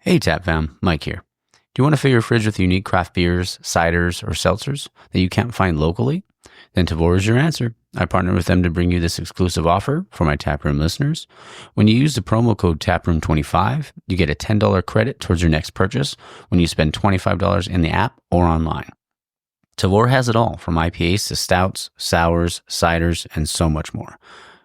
Hey Tap Fam, Mike here. Do you want to fill your fridge with unique craft beers, ciders, or seltzers that you can't find locally? Then Tavour is your answer. I partner with them to bring you this exclusive offer for my Taproom listeners. When you use the promo code TAPROOM25, you get a $10 credit towards your next purchase when you spend $25 in the app or online. Tavour has it all, from IPAs to stouts, sours, ciders, and so much more.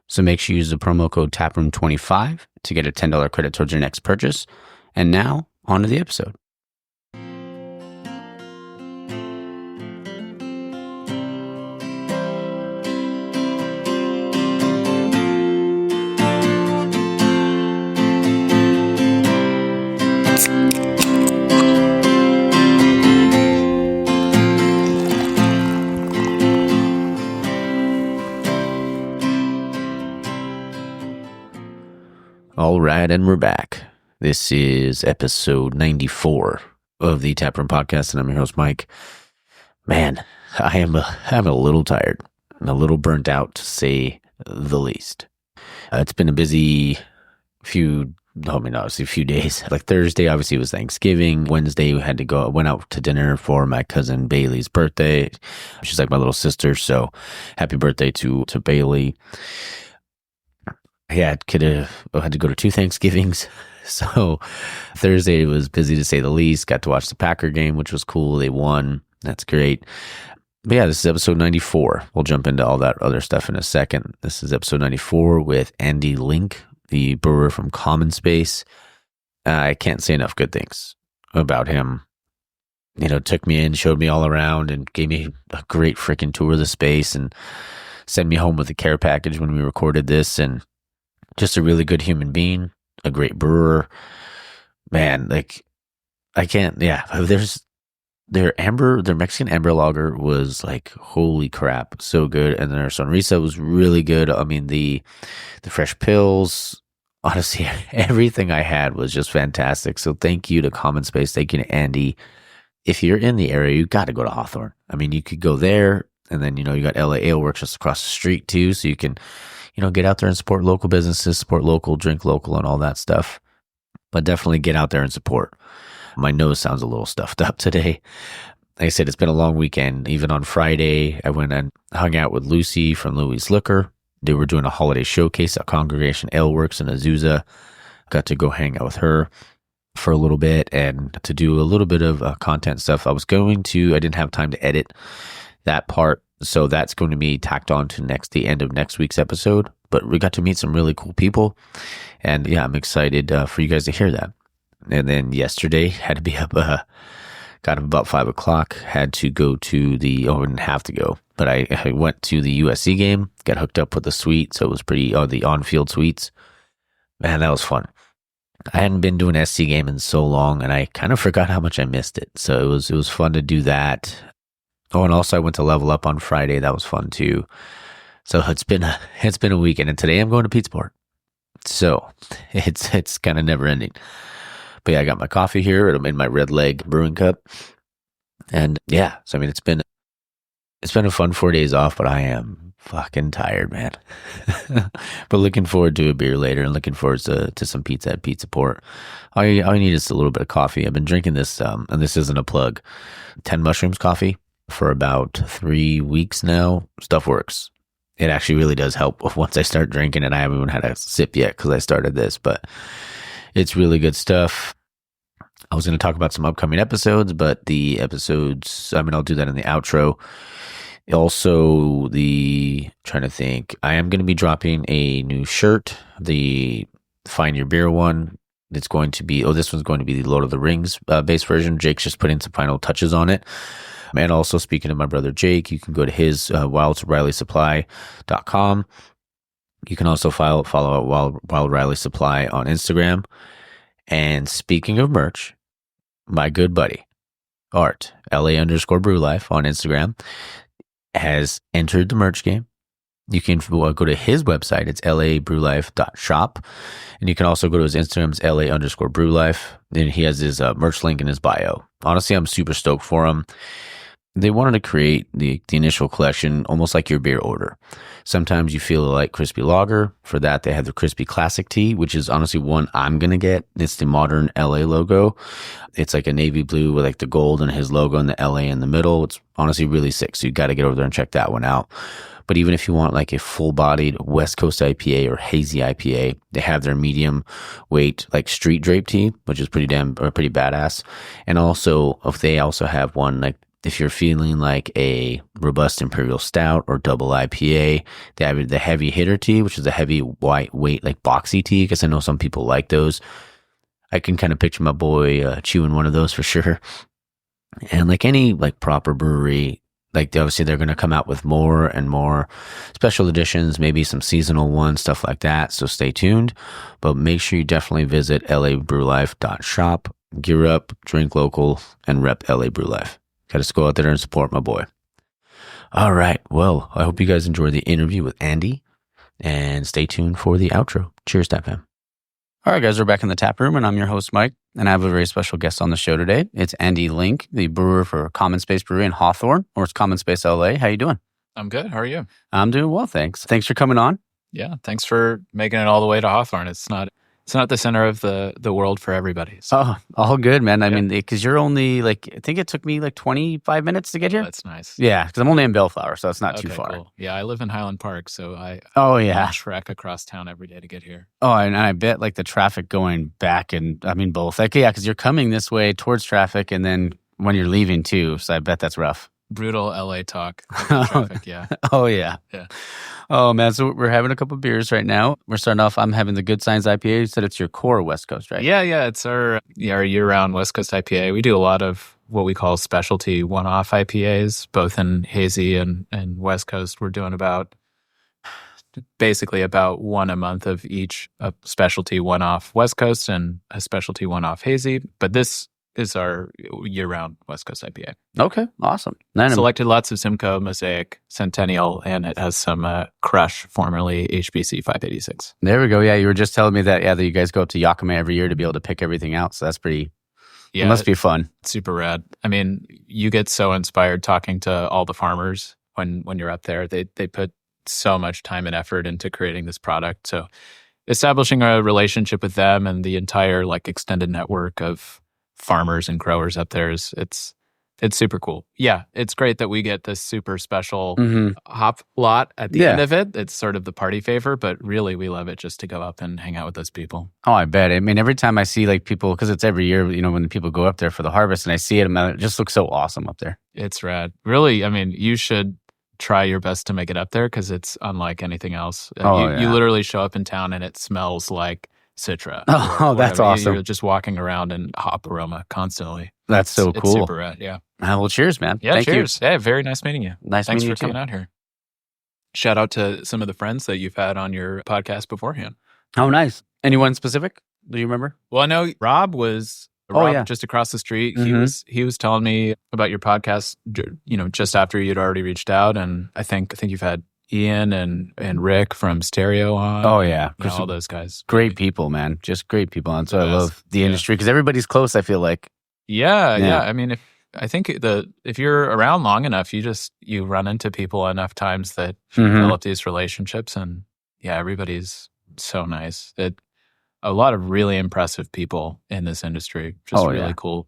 So make sure you use the promo code TAPROOM25 to get a $10 credit towards your next purchase. And now, on to the episode. All right, and we're back. This is episode 94 of the Taproom Podcast, and I'm your host, Mike. Man, I'm a little tired. I'm a little burnt out, to say the least. It's been a busy few days. Like Thursday, obviously, was Thanksgiving. Wednesday, went out to dinner for my cousin Bailey's birthday. She's like my little sister, so happy birthday to Bailey. Yeah, I had to go to 2 Thanksgivings. So Thursday was busy, to say the least. Got to watch the Packer game, which was cool. They won. That's great. But yeah, this is episode 94. We'll jump into all that other stuff in a second. This is episode 94 with Andy Link, the brewer from Common Space. I can't say enough good things about him. You know, took me in, showed me all around, and gave me a great freaking tour of the space, and sent me home with a care package when we recorded this, and just a really good human being, a great brewer. Man, like, I can't, yeah, their Mexican amber lager was like, holy crap, so good. And their sonrisa was really good. I mean, the fresh pills, honestly, everything I had was just fantastic. So thank you to Common Space. Thank you to Andy. If you're in the area, you got to go to Hawthorne. I mean, you could go there, and then, you know, you got LA Ale Works just across the street too. So you can, you know, get out there and support local businesses, support local, drink local, and all that stuff. But definitely get out there and support. My nose sounds a little stuffed up today. Like I said, it's been a long weekend. Even on Friday, I went and hung out with Lucy from Louis Liquor. They were doing a holiday showcase at Congregation Ale Works in Azusa. Got to go hang out with her for a little bit and to do a little bit of content stuff. I didn't have time to edit that part. So that's going to be tacked on to the end of next week's episode. But we got to meet some really cool people. And yeah, I'm excited for you guys to hear that. And then yesterday, had to be up, got up about 5 o'clock, had to go to I didn't have to go, but I went to the USC game, got hooked up with the suite. So it was the on-field suites. Man, that was fun. I hadn't been to an SC game in so long, and I kind of forgot how much I missed it. So it was fun to do that. Oh, and also I went to Level Up on Friday. That was fun too. So it's been a weekend, and today I'm going to Pete'sport. So it's kind of never ending. But yeah, I got my coffee here. I'm in my Red Leg brewing cup, and yeah. So I mean, it's been a fun 4 days off, but I am fucking tired, man. But looking forward to a beer later, and looking forward to some pizza at Pete'sport. All you need is a little bit of coffee. I've been drinking this, and this isn't a plug, 10 Mushrooms coffee for about 3 weeks now. Stuff works. It actually really does help once I start drinking it. I haven't even had a sip yet because I started this, but it's really good stuff. I was going to talk about some upcoming episodes, but the episodes, I'll do that in the outro. Also, trying to think, I am going to be dropping a new shirt, the Find Your Beer one. This one's going to be the Lord of the Rings base version. Jake's just putting some final touches on it. And also, speaking of my brother Jake, you can go to his wildrileysupply.com. You can also follow Wild Riley Supply on Instagram. And speaking of merch, my good buddy, Art, LA_BrewLife on Instagram, has entered the merch game. You can go to his website. It's labrewlife.shop. And you can also go to his Instagram. It's LA_BrewLife. And he has his merch link in his bio. Honestly, I'm super stoked for him. they wanted to create the initial collection almost like your beer order. Sometimes you feel like crispy lager. For that, they have the crispy classic tea, which is honestly one I'm going to get. It's the modern LA logo. It's like a navy blue with like the gold and his logo and the LA in the middle. It's honestly really sick. So you got to get over there and check that one out. But even if you want like a full-bodied West Coast IPA or hazy IPA, they have their medium weight like street drape tea, which is pretty badass. And also, if they also have one like if you're feeling like a robust imperial stout or double IPA, they have the heavy hitter tea, which is a heavy white weight like boxy tea, because I know some people like those. I can kind of picture my boy chewing one of those for sure. And like any like proper brewery, like obviously they're going to come out with more and more special editions, maybe some seasonal ones, stuff like that. So stay tuned, but make sure you definitely visit labrewlife.shop, gear up, drink local, and rep LA Brew Life. Got to go out there and support my boy. All right. Well, I hope you guys enjoyed the interview with Andy, and stay tuned for the outro. Cheers, Tap Fam. All right, guys, we're back in the tap room, and I'm your host, Mike, and I have a very special guest on the show today. It's Andy Link, the brewer for Common Space Brewery in Hawthorne, or it's Common Space LA. How you doing? I'm good. How are you? I'm doing well, thanks. Thanks for coming on. Yeah, thanks for making it all the way to Hawthorne. It's not the center of the world for everybody. So. Oh, all good, man. I mean, because you're only like, I think it took me like 25 minutes to get here. That's nice. Yeah, because I'm only in Bellflower, so it's not too far. Cool. Yeah, I live in Highland Park, so I trek across town every day to get here. Oh, and I bet like the traffic going back and I mean both. Like, yeah, because you're coming this way towards traffic and then when you're leaving too. So I bet that's rough. Brutal LA talk. Traffic, yeah. Oh, yeah. Yeah. Oh, man. So we're having a couple of beers right now. We're starting off. I'm having the Good Signs IPA. You said it's your core West Coast, right? Yeah. It's our year-round West Coast IPA. We do a lot of what we call specialty one-off IPAs, both in hazy and West Coast. We're doing basically about one a month of each, a specialty one-off West Coast and a specialty one-off hazy. But this is our year-round West Coast IPA. Okay, awesome. Selected lots of Simcoe, Mosaic, Centennial, and it has some Crush, formerly HBC 586. There we go. Yeah, you were just telling me that you guys go up to Yakima every year to be able to pick everything out. So that's pretty, it must be fun. Super rad. I mean, you get so inspired talking to all the farmers when you're up there. They put so much time and effort into creating this product. So establishing a relationship with them and the entire like extended network of farmers and growers up there it's super cool. Yeah, it's great that we get this super special hop lot at the end of it. It's sort of the party favor, but really we love it just to go up and hang out with those people. Oh, I bet. I mean, every time I see like people, because it's every year, when the people go up there for the harvest and I see it just looks so awesome up there. It's rad. Really, I mean, you should try your best to make it up there because it's unlike anything else. You literally show up in town and it smells like Citra. Oh, that's awesome. You're just walking around in hop aroma constantly. That's so cool. It's super rad, yeah. Well, cheers, man. Yeah, Thank cheers. You. Yeah, very nice meeting you. Thanks for coming out here. Shout out to some of the friends that you've had on your podcast beforehand. Oh, nice. Anyone specific? Do you remember? Well, I know Rob was just across the street. Mm-hmm. He was telling me about your podcast, just after you'd already reached out, and I think you've had Ian and Rick from Stereo on. Oh, yeah. All those guys. Great people, man. Just great people. And so I love the industry because everybody's close, I feel like. Yeah. I mean, if you're around long enough, you run into people enough times that you develop these relationships. And yeah, everybody's so nice. A lot of really impressive people in this industry. Just really cool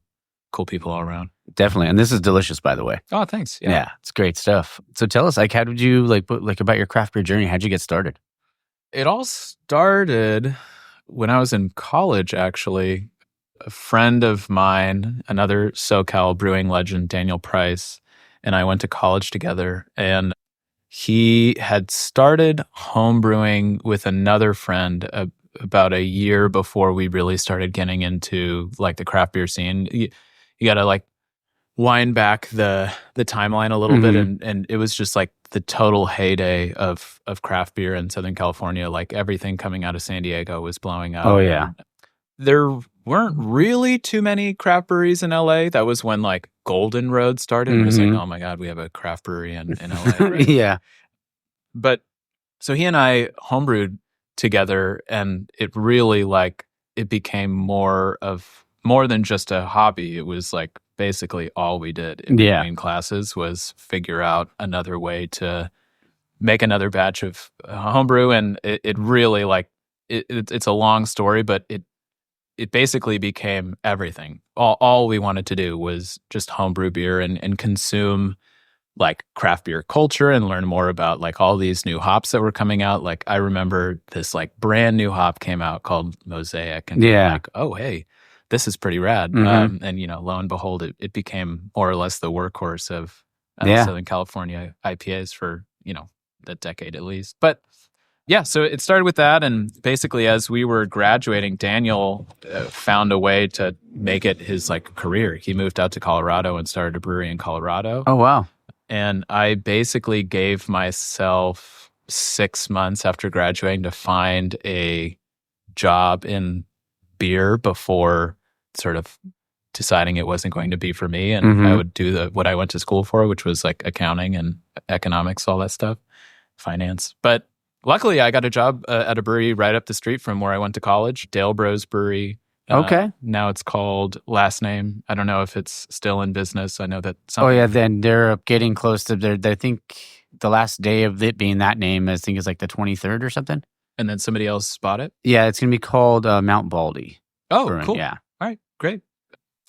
people all around. Definitely. And this is delicious, by the way. Oh, thanks. Yeah, it's great stuff. So tell us, how did you, about your craft beer journey? How'd you get started? It all started when I was in college, actually. A friend of mine, another SoCal brewing legend, Daniel Price, and I went to college together. And he had started home brewing with another friend about a year before we really started getting into like the craft beer scene. You got to wind back the timeline a little bit, and it was just like the total heyday of craft beer in Southern California. Like everything coming out of San Diego was blowing up. Oh yeah. There weren't really too many craft breweries in LA. That was when like Golden Road started. It was like, oh my God, we have a craft brewery in LA. Right? Yeah. But so he and I homebrewed together, and it really it became more than just a hobby. It was like basically all we did in between classes was figure out another way to make another batch of homebrew. And it really like, it's a long story, but it basically became everything. All we wanted to do was just homebrew beer and consume like craft beer culture and learn more about like all these new hops that were coming out. Like I remember this like brand new hop came out called Mosaic, and like, oh hey, this is pretty rad. And lo and behold, it became more or less the workhorse of Southern California IPAs for that decade at least. But yeah, so it started with that, and basically as we were graduating, Daniel found a way to make it his like career. He moved out to Colorado and started a brewery in Colorado. Oh wow. And I basically gave myself 6 months after graduating to find a job in beer before sort of deciding it wasn't going to be for me. And I would do what I went to school for, which was like accounting and economics, all that stuff, finance. But luckily, I got a job at a brewery right up the street from where I went to college, Dale Bros Brewery. Okay. Now it's called Last Name. I don't know if it's still in business. I know that then they're getting close to I think the last day of it being that name, I think is like the 23rd or something. And then somebody else bought it? Yeah, it's going to be called Mount Baldy. Oh, Brewing. Cool. Yeah. All right, great.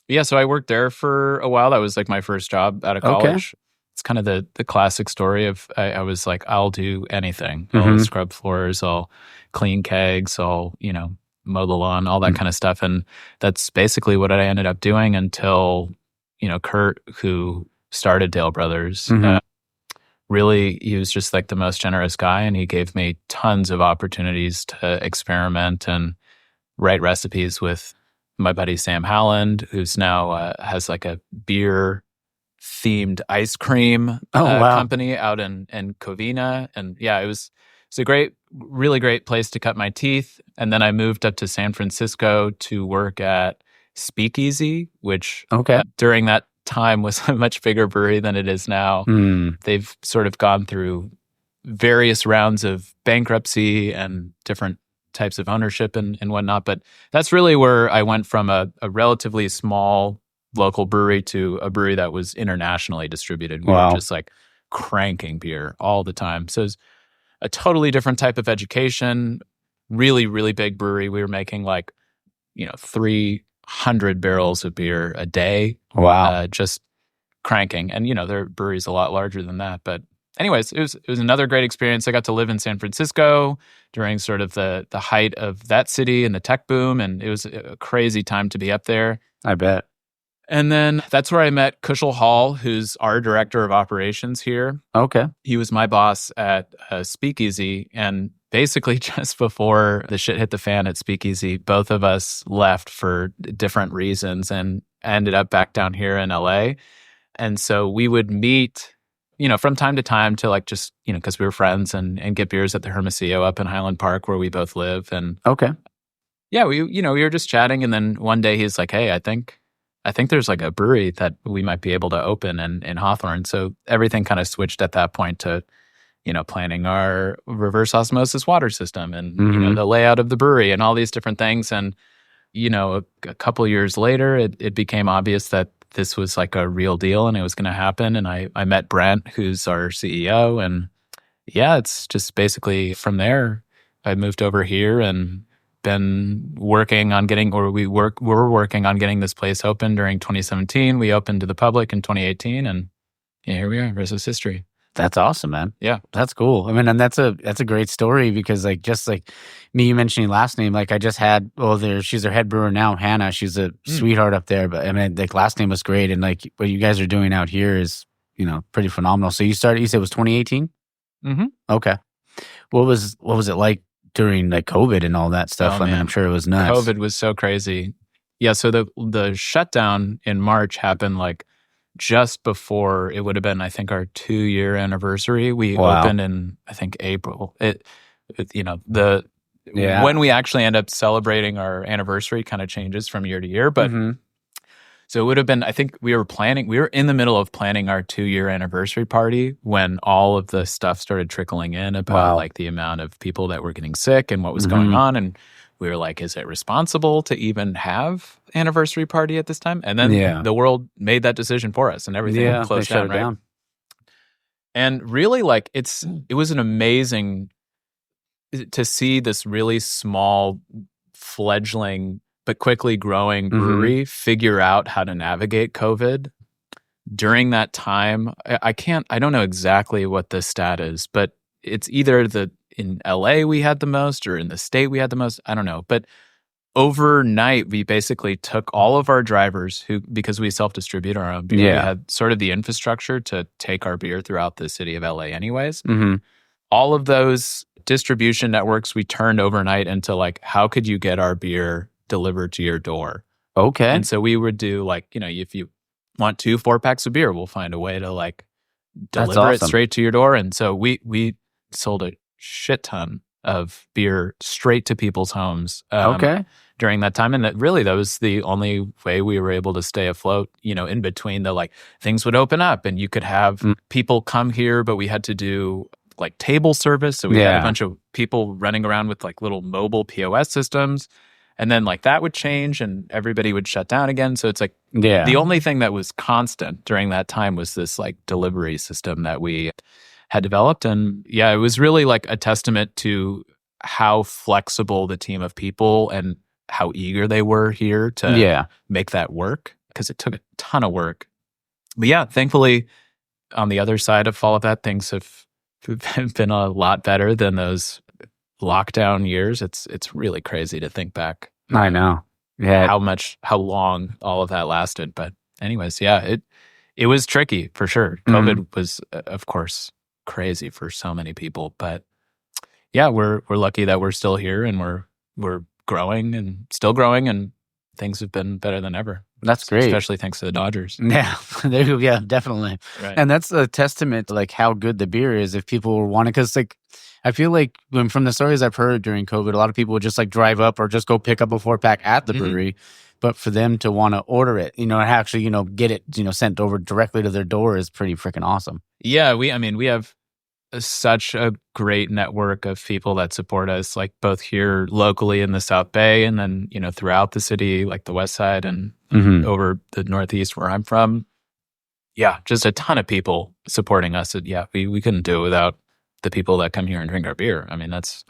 Yeah, so I worked there for a while. That was like my first job out of college. Okay. It's kind of the classic story of I was like, I'll do anything. I'll scrub floors, I'll clean kegs, I'll, mow the lawn, all that kind of stuff. And that's basically what I ended up doing until, Kurt, who started Dale Brothers, really, he was just like the most generous guy. And he gave me tons of opportunities to experiment and write recipes with my buddy Sam Howland, who's now has like a beer themed ice cream company out in Covina. And yeah, it's a really great place to cut my teeth. And then I moved up to San Francisco to work at Speakeasy, which during that time was a much bigger brewery than it is now. They've sort of gone through various rounds of bankruptcy and different types of ownership and whatnot. But that's really where I went from a relatively small local brewery to a brewery that was internationally distributed. We were just like cranking beer all the time. So it's a totally different type of education, really, really big brewery. We were making like, 300 barrels of beer a day. Wow. Just cranking. And, their brewery's a lot larger than that. But anyways, it was another great experience. I got to live in San Francisco during sort of the height of that city and the tech boom. And it was a crazy time to be up there. I bet. And then that's where I met Kushal Hall, who's our director of operations here. Okay. He was my boss at Speakeasy. And basically just before the shit hit the fan at Speakeasy, both of us left for different reasons and ended up back down here in LA. And so we would meet, from time to time to like just, because we were friends and get beers at the Hermosillo up in Highland Park where we both live. And yeah, we were just chatting. And then one day he's like, hey, I think there's like a brewery that we might be able to open in Hawthorne. So everything kind of switched at that point to, planning our reverse osmosis water system and, the layout of the brewery and all these different things. And, a couple years later, it became obvious that this was like a real deal and it was going to happen. And I met Brent, who's our CEO. And yeah, it's just basically from there, I moved over here and been working on we're working on getting this place open during 2017. We opened to the public in 2018, and here we are. Rest is history. That's awesome, man. Yeah, that's cool. I mean, and that's a great story because like just like me, you mentioning last name, like I just had she's their head brewer now, Hannah. She's a sweetheart up there, but I mean, like last name was great, and like what you guys are doing out here is pretty phenomenal. So you said it was 2018. Okay. What was it like during like COVID and all that stuff? Oh, I mean, I'm sure it was nuts. COVID was so crazy. Yeah, so the shutdown in March happened like just before it would have been, I think, our 2-year anniversary. We opened in, I think, April. When we actually end up celebrating our anniversary kind of changes from year to year. But so it would have been, I think we were in the middle of planning our 2-year anniversary party when all of the stuff started trickling in about like the amount of people that were getting sick and what was going on. And we were like, is it responsible to even have anniversary party at this time? And then the world made that decision for us and everything closed down, right? Down. And really, like, it was an amazing to see this really small, fledgling, but quickly growing brewery figure out how to navigate COVID during that time. I don't know exactly what the stat is, but it's either in LA we had the most or in the state we had the most. I don't know. But overnight, we basically took all of our drivers because we self-distribute our own beer, we had sort of the infrastructure to take our beer throughout the city of LA anyways. All of those distribution networks we turned overnight into like, how could you get our beer delivered to your door? Okay. And so we would do like, if you want 2 4-packs of beer, we'll find a way to like deliver it straight to your door. And so we sold a shit ton of beer straight to people's homes during that time. And that was the only way we were able to stay afloat, in between the like things would open up and you could have people come here, but we had to do like table service. So we had a bunch of people running around with like little mobile POS systems. And then like that would change and everybody would shut down again. So it's like the only thing that was constant during that time was this like delivery system that we had developed. And it was really like a testament to how flexible the team of people and how eager they were here to make that work, because it took a ton of work. But thankfully, on the other side of all of that, things have been a lot better than those lockdown years. It's really crazy to think back. I know. How long all of that lasted. But anyways, it was tricky for sure. COVID was, of course, crazy for so many people. But we're lucky that we're still here and we're growing and still growing, and things have been better than ever. That's great. Especially thanks to the Dodgers. Yeah, there you go. Yeah, definitely. Right. And that's a testament to like how good the beer is if people were wanting, because like I feel like from the stories I've heard during COVID, a lot of people would just like drive up or just go pick up a 4-pack at the brewery. But for them to want to order it, and actually, get it, sent over directly to their door is pretty freaking awesome. Yeah, we have such a great network of people that support us, like both here locally in the South Bay and then, throughout the city, like the West Side and over the Northeast where I'm from. Yeah, just a ton of people supporting us. We couldn't do it without the people that come here and drink our beer. I mean, that's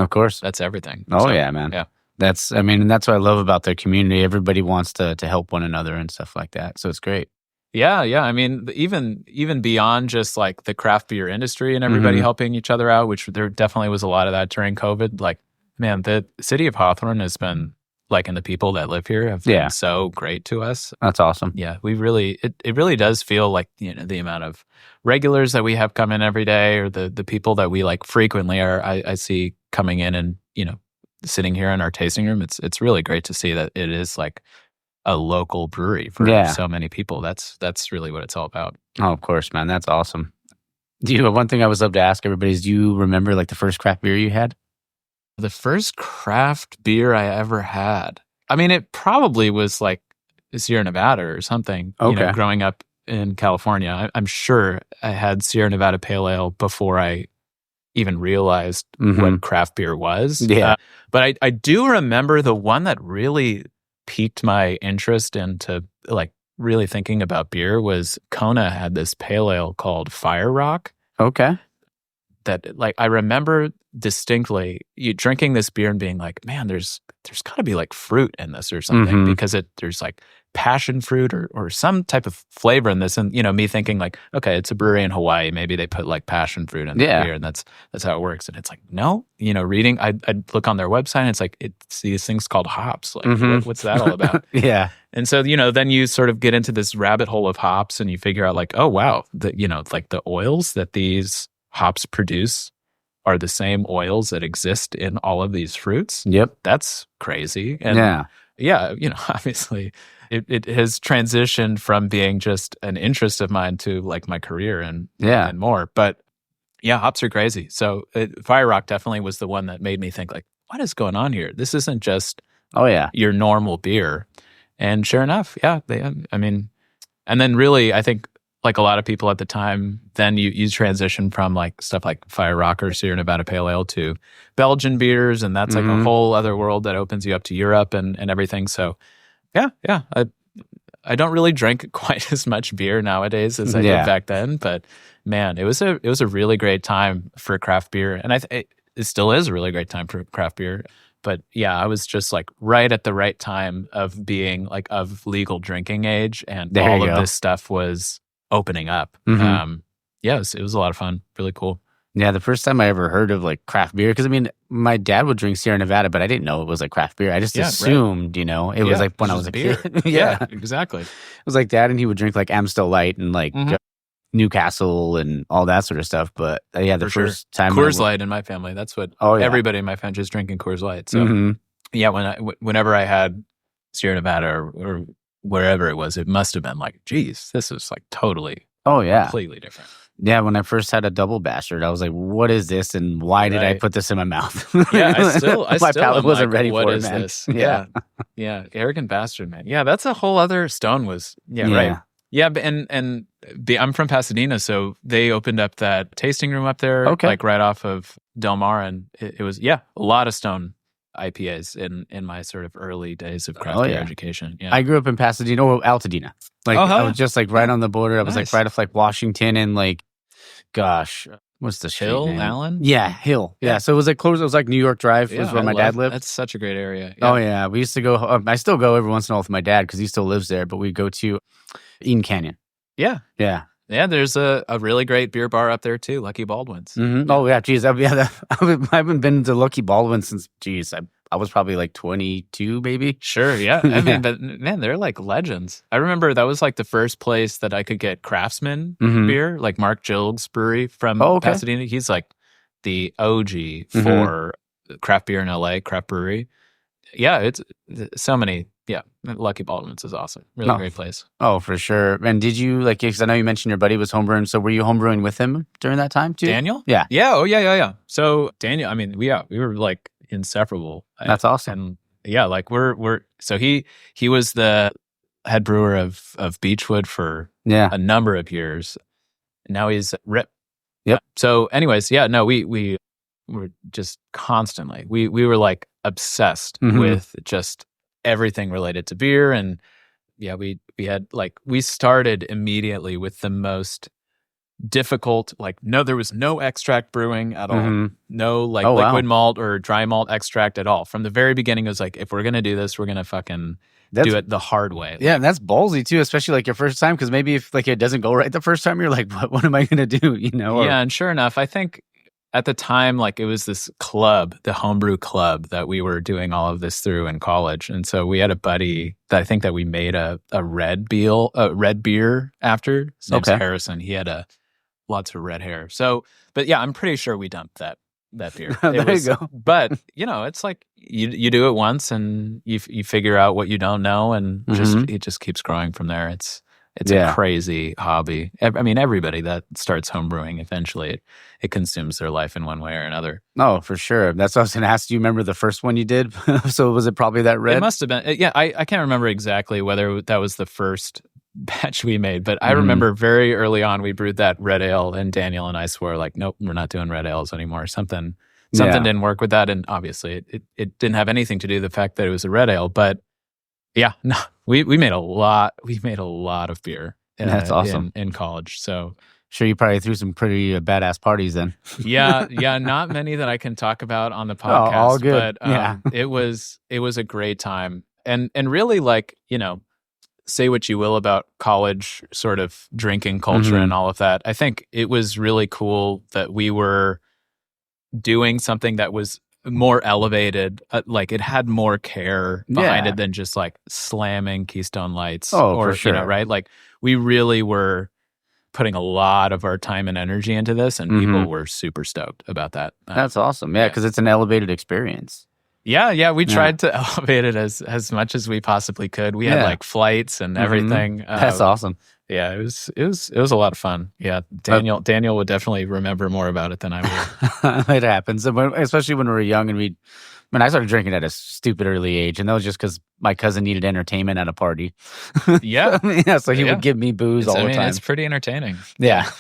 everything. Oh, yeah, man. Yeah. That's what I love about their community. Everybody wants to help one another and stuff like that. So it's great. Yeah. I mean, even beyond just like the craft beer industry and everybody helping each other out, which there definitely was a lot of that during COVID. Like, man, the city of Hawthorne has been like, and the people that live here have been so great to us. That's awesome. Yeah, it really does feel like, the amount of regulars that we have come in every day, or the people that we like frequently I see coming in and, sitting here in our tasting room. It's really great to see that it is like a local brewery for so many people. That's really what it's all about. Oh, of course, man. That's awesome. One thing I always love to ask everybody is, do you remember like the first craft beer you had? The first craft beer I ever had. I mean, it probably was like Sierra Nevada or something. Okay. Growing up in California, I'm sure I had Sierra Nevada Pale Ale before I even realized what craft beer was. Yeah. But I do remember the one that really piqued my interest into like really thinking about beer was Kona had this pale ale called Fire Rock. Okay. That like I remember distinctly you drinking this beer and being like, man, there's got to be like fruit in this or something, because there's like passion fruit or some type of flavor in this, and me thinking like, okay, it's a brewery in Hawaii, maybe they put like passion fruit in the beer, and that's how it works. And it's like, no, reading, I'd look on their website and it's like, it's these things called hops. Like what's that all about? Yeah. And so then you sort of get into this rabbit hole of hops and you figure out like, oh wow, like the oils that these hops produce are the same oils that exist in all of these fruits. Yep. That's crazy. And obviously it has transitioned from being just an interest of mine to like my career and more. But yeah, hops are crazy. So Fire Rock definitely was the one that made me think like, what is going on here? This isn't just your normal beer. And sure enough, and then really I think like a lot of people at the time, then you transition from like stuff like Fire Rock or Sierra Nevada Pale Ale to Belgian beers, and that's like a whole other world that opens you up to Europe and everything. So yeah. I don't really drink quite as much beer nowadays as I did back then, but man, it was a really great time for craft beer, and it still is a really great time for craft beer. But yeah, I was just like right at the right time of being like of legal drinking age, and all of this stuff was opening up. It was a lot of fun, really cool. Yeah, the first time I ever heard of like craft beer, because I mean, my dad would drink Sierra Nevada, but I didn't know it was like craft beer. I just assumed, it was like when I was a kid. Yeah, exactly. It was like dad, and he would drink like Amstel Light and like Newcastle and all that sort of stuff. But the first time Coors Light in my family, that's what everybody in my family is drinking, Coors Light. So yeah, whenever I had Sierra Nevada or wherever it was, it must have been like, geez, this is like totally completely different. Yeah, when I first had a double bastard, I was like, "What is this, and why did I put this in my mouth?" Yeah, my palate wasn't ready what for is it, man. This? Yeah, arrogant bastard, man. Yeah, that's a whole other stone. Right. Yeah, and I'm from Pasadena, so they opened up that tasting room up there, like right off of Del Mar, and it was a lot of stone IPAs in my sort of early days of craft beer education. Yeah, I grew up in Pasadena, Altadena. Like I was just like right on the border. I was like right off like Washington and like. Gosh, what's the street Hill, name? Allen? Yeah, Hill. Yeah, so it was like close. It was like New York Drive was where my dad lived. That's such a great area. Yeah. Oh yeah, we used to go. I still go every once in a while with my dad because he still lives there. But we go to Eden Canyon. Yeah. There's a really great beer bar up there too, Lucky Baldwin's. Oh yeah, geez, I haven't been to Lucky Baldwin's since I was probably like 22, maybe. Sure, yeah. I mean, but man, they're like legends. I remember that was like the first place that I could get Craftsman beer, like Mark Jilg's brewery from Pasadena. He's like the OG for craft beer in LA, craft brewery. Yeah, it's so many. Yeah, Lucky Baldwin's is awesome. Really great place. Oh, for sure. And did you because I know you mentioned your buddy was homebrewing. So were you homebrewing with him during that time too? Daniel? Yeah. Yeah. Oh, yeah. So Daniel, I mean, we were like inseparable. That's awesome. And yeah, like we're so he was the head brewer of Beechwood for a number of years. Now he's Rip. Yep. So anyways, we were just constantly we were like obsessed with just everything related to beer. And we had like we started immediately with the most difficult, there was no extract brewing at all. No liquid malt or dry malt extract at all. From the very beginning, it was like, if we're going to do this, we're going to fucking do it the hard way. Yeah, and that's ballsy too, especially like your first time, because maybe if like it doesn't go right the first time, you're like, what am I going to do? Yeah, and sure enough, I think at the time, like it was this club, the homebrew club that we were doing all of this through in college. And so we had a buddy that I think that we made a red beer after. His name's Harrison. He had lots of red hair. So, but yeah, I'm pretty sure we dumped that beer. There you go. But it's like you do it once and you figure out what you don't know, and it just keeps growing from there. It's a crazy hobby. I mean, everybody that starts homebrewing, eventually it consumes their life in one way or another. Oh, for sure. That's what I was going to ask. Do you remember the first one you did? So was it probably that red? It must have been. Yeah, I can't remember exactly whether that was the first batch we made, but I remember very early on we brewed that red ale, and Daniel and I swore like, nope, we're not doing red ales anymore. Something didn't work with that, and obviously it didn't have anything to do with the fact that it was a red ale. But yeah, no, we made a lot. We made a lot of beer. That's awesome in college. So sure, you probably threw some pretty badass parties then. yeah, not many that I can talk about on the podcast. Oh, all good. But it was a great time, and really like say what you will about college sort of drinking culture and all of that. I think it was really cool that we were doing something that was more elevated, like it had more care behind it than just like slamming Keystone Lights for sure. Right? Like we really were putting a lot of our time and energy into this, and people were super stoked about that. That's awesome. Yeah, because it's an elevated experience. Yeah, we tried to elevate it as much as we possibly could. We had like flights and everything. That's awesome. Yeah, it was a lot of fun. Yeah, Daniel would definitely remember more about it than I would. It happens, especially when we were young and we'd I started drinking at a stupid early age, and that was just because my cousin needed entertainment at a party. Yeah. So he would give me booze all the time. It's pretty entertaining. Yeah.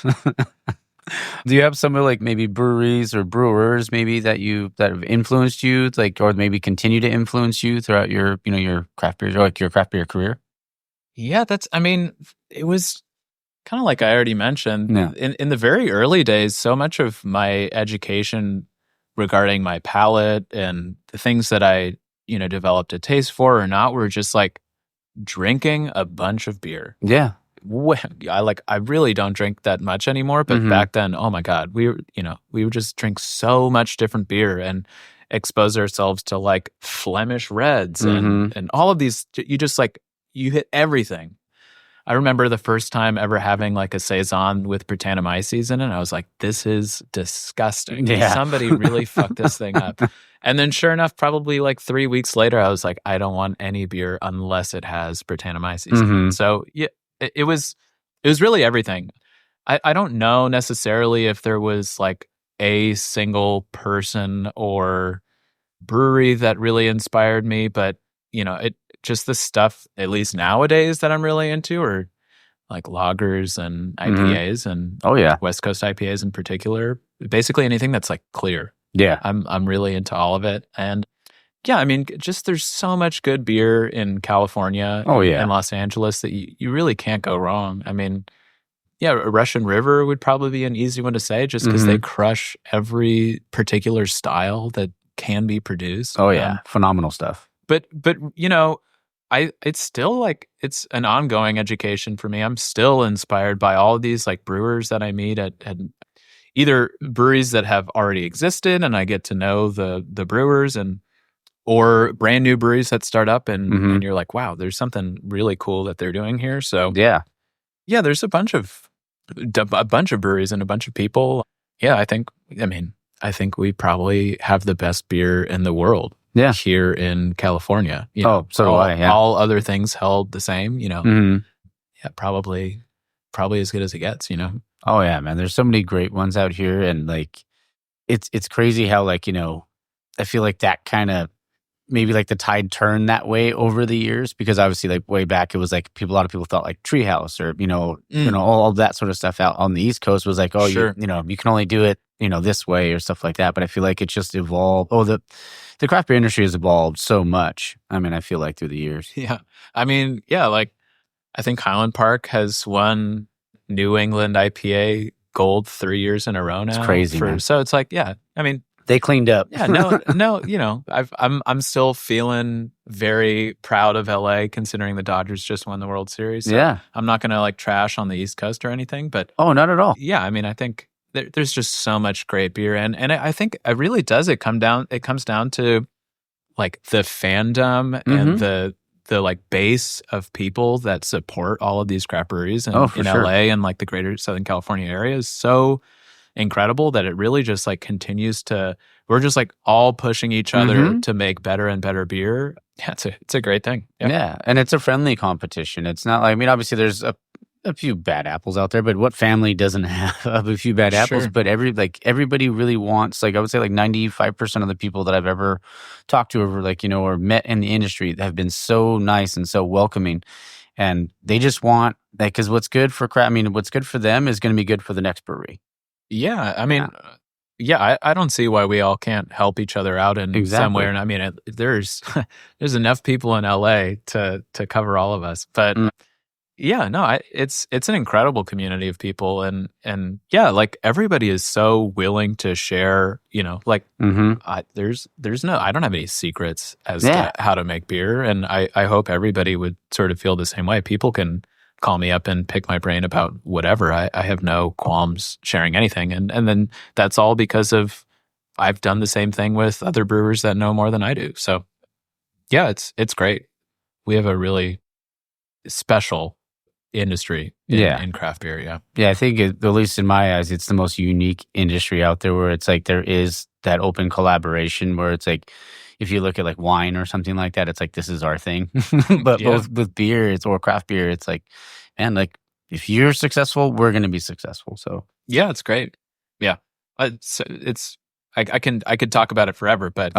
Do you have some like maybe breweries or brewers maybe that have influenced you, like, or maybe continue to influence you throughout your your craft beer or like your craft beer career? Yeah, it was kind of like I already mentioned. Yeah. In the very early days, so much of my education regarding my palate and the things that I developed a taste for or not were just like drinking a bunch of beer. Yeah. I really don't drink that much anymore, but back then, oh my God, we would just drink so much different beer and expose ourselves to like Flemish reds and all of these. You hit everything. I remember the first time ever having like a Saison with Brettanomyces in it. And I was like, this is disgusting. Yeah. Somebody really fucked this thing up. And then sure enough, probably like 3 weeks later, I was like, I don't want any beer unless it has Brettanomyces in it. So yeah, it was really everything. I don't know necessarily if there was like a single person or brewery that really inspired me, but it just the stuff, at least nowadays, that I'm really into are like lagers and IPAs and West Coast IPAs in particular. Basically anything that's like clear. Yeah. I'm really into all of it. And yeah, I mean, just there's so much good beer in California and Los Angeles that you really can't go wrong. I mean, yeah, Russian River would probably be an easy one to say just because they crush every particular style that can be produced. Oh yeah, phenomenal stuff. But it's still like it's an ongoing education for me. I'm still inspired by all of these like brewers that I meet at either breweries that have already existed and I get to know the brewers or brand new breweries that start up and you're like, wow, there's something really cool that they're doing here. So yeah, there's a bunch of breweries and a bunch of people. Yeah, I think we probably have the best beer in the world. Yeah, here in California. So do I. Yeah. All other things held the same. Yeah, probably as good as it gets. Oh yeah, man. There's so many great ones out here, and like, it's crazy how like I feel like that kind of maybe like the tide turned that way over the years because obviously like way back it was like a lot of people thought like Treehouse or all of that sort of stuff out on the East Coast was like you can only do it this way or stuff like that. But I feel like it just evolved. The craft beer industry has evolved so much. I mean, I feel like through the years. Yeah, I mean, like I think Highland Park has won New England IPA gold 3 years in a row now. It's crazy. So it's like, yeah, I mean. They cleaned up. Yeah, no, I'm still feeling very proud of LA considering the Dodgers just won the World Series. So yeah. I'm not going to like trash on the East Coast or anything, but oh, not at all. Yeah, I mean, I think there's just so much great beer and I think it really does it comes down to like the fandom and the like base of people that support all of these craft breweries in LA and like the greater Southern California area is so incredible that it really just like continues to, we're just like all pushing each other to make better and better beer. Yeah, it's a great thing. Yeah. And it's a friendly competition. It's not like, I mean, obviously there's a few bad apples out there, but what family doesn't have a few bad apples? But everybody really wants, like I would say like 95% of the people that I've ever talked to or like, or met in the industry have been so nice and so welcoming. And they just want that because what's good for craft, I mean, what's good for them is going to be good for the next brewery. Yeah, I mean, I don't see why we all can't help each other out in some way. And I mean, there's enough people in LA to cover all of us. But yeah, no, it's an incredible community of people, and yeah, like everybody is so willing to share. Like there's no, I don't have any secrets as to how to make beer, and I hope everybody would sort of feel the same way. People can call me up and pick my brain about whatever. I have no qualms sharing anything. And then that's all because of I've done the same thing with other brewers that know more than I do. So yeah, it's great. We have a really special industry in craft beer. Yeah. Yeah. I think at least in my eyes, it's the most unique industry out there where it's like there is that open collaboration where it's like, if you look at like wine or something like that, it's like, this is our thing. But both with beer, or craft beer, it's like, man, like if you're successful, we're going to be successful. So yeah, it's great. Yeah. It's I could talk about it forever, but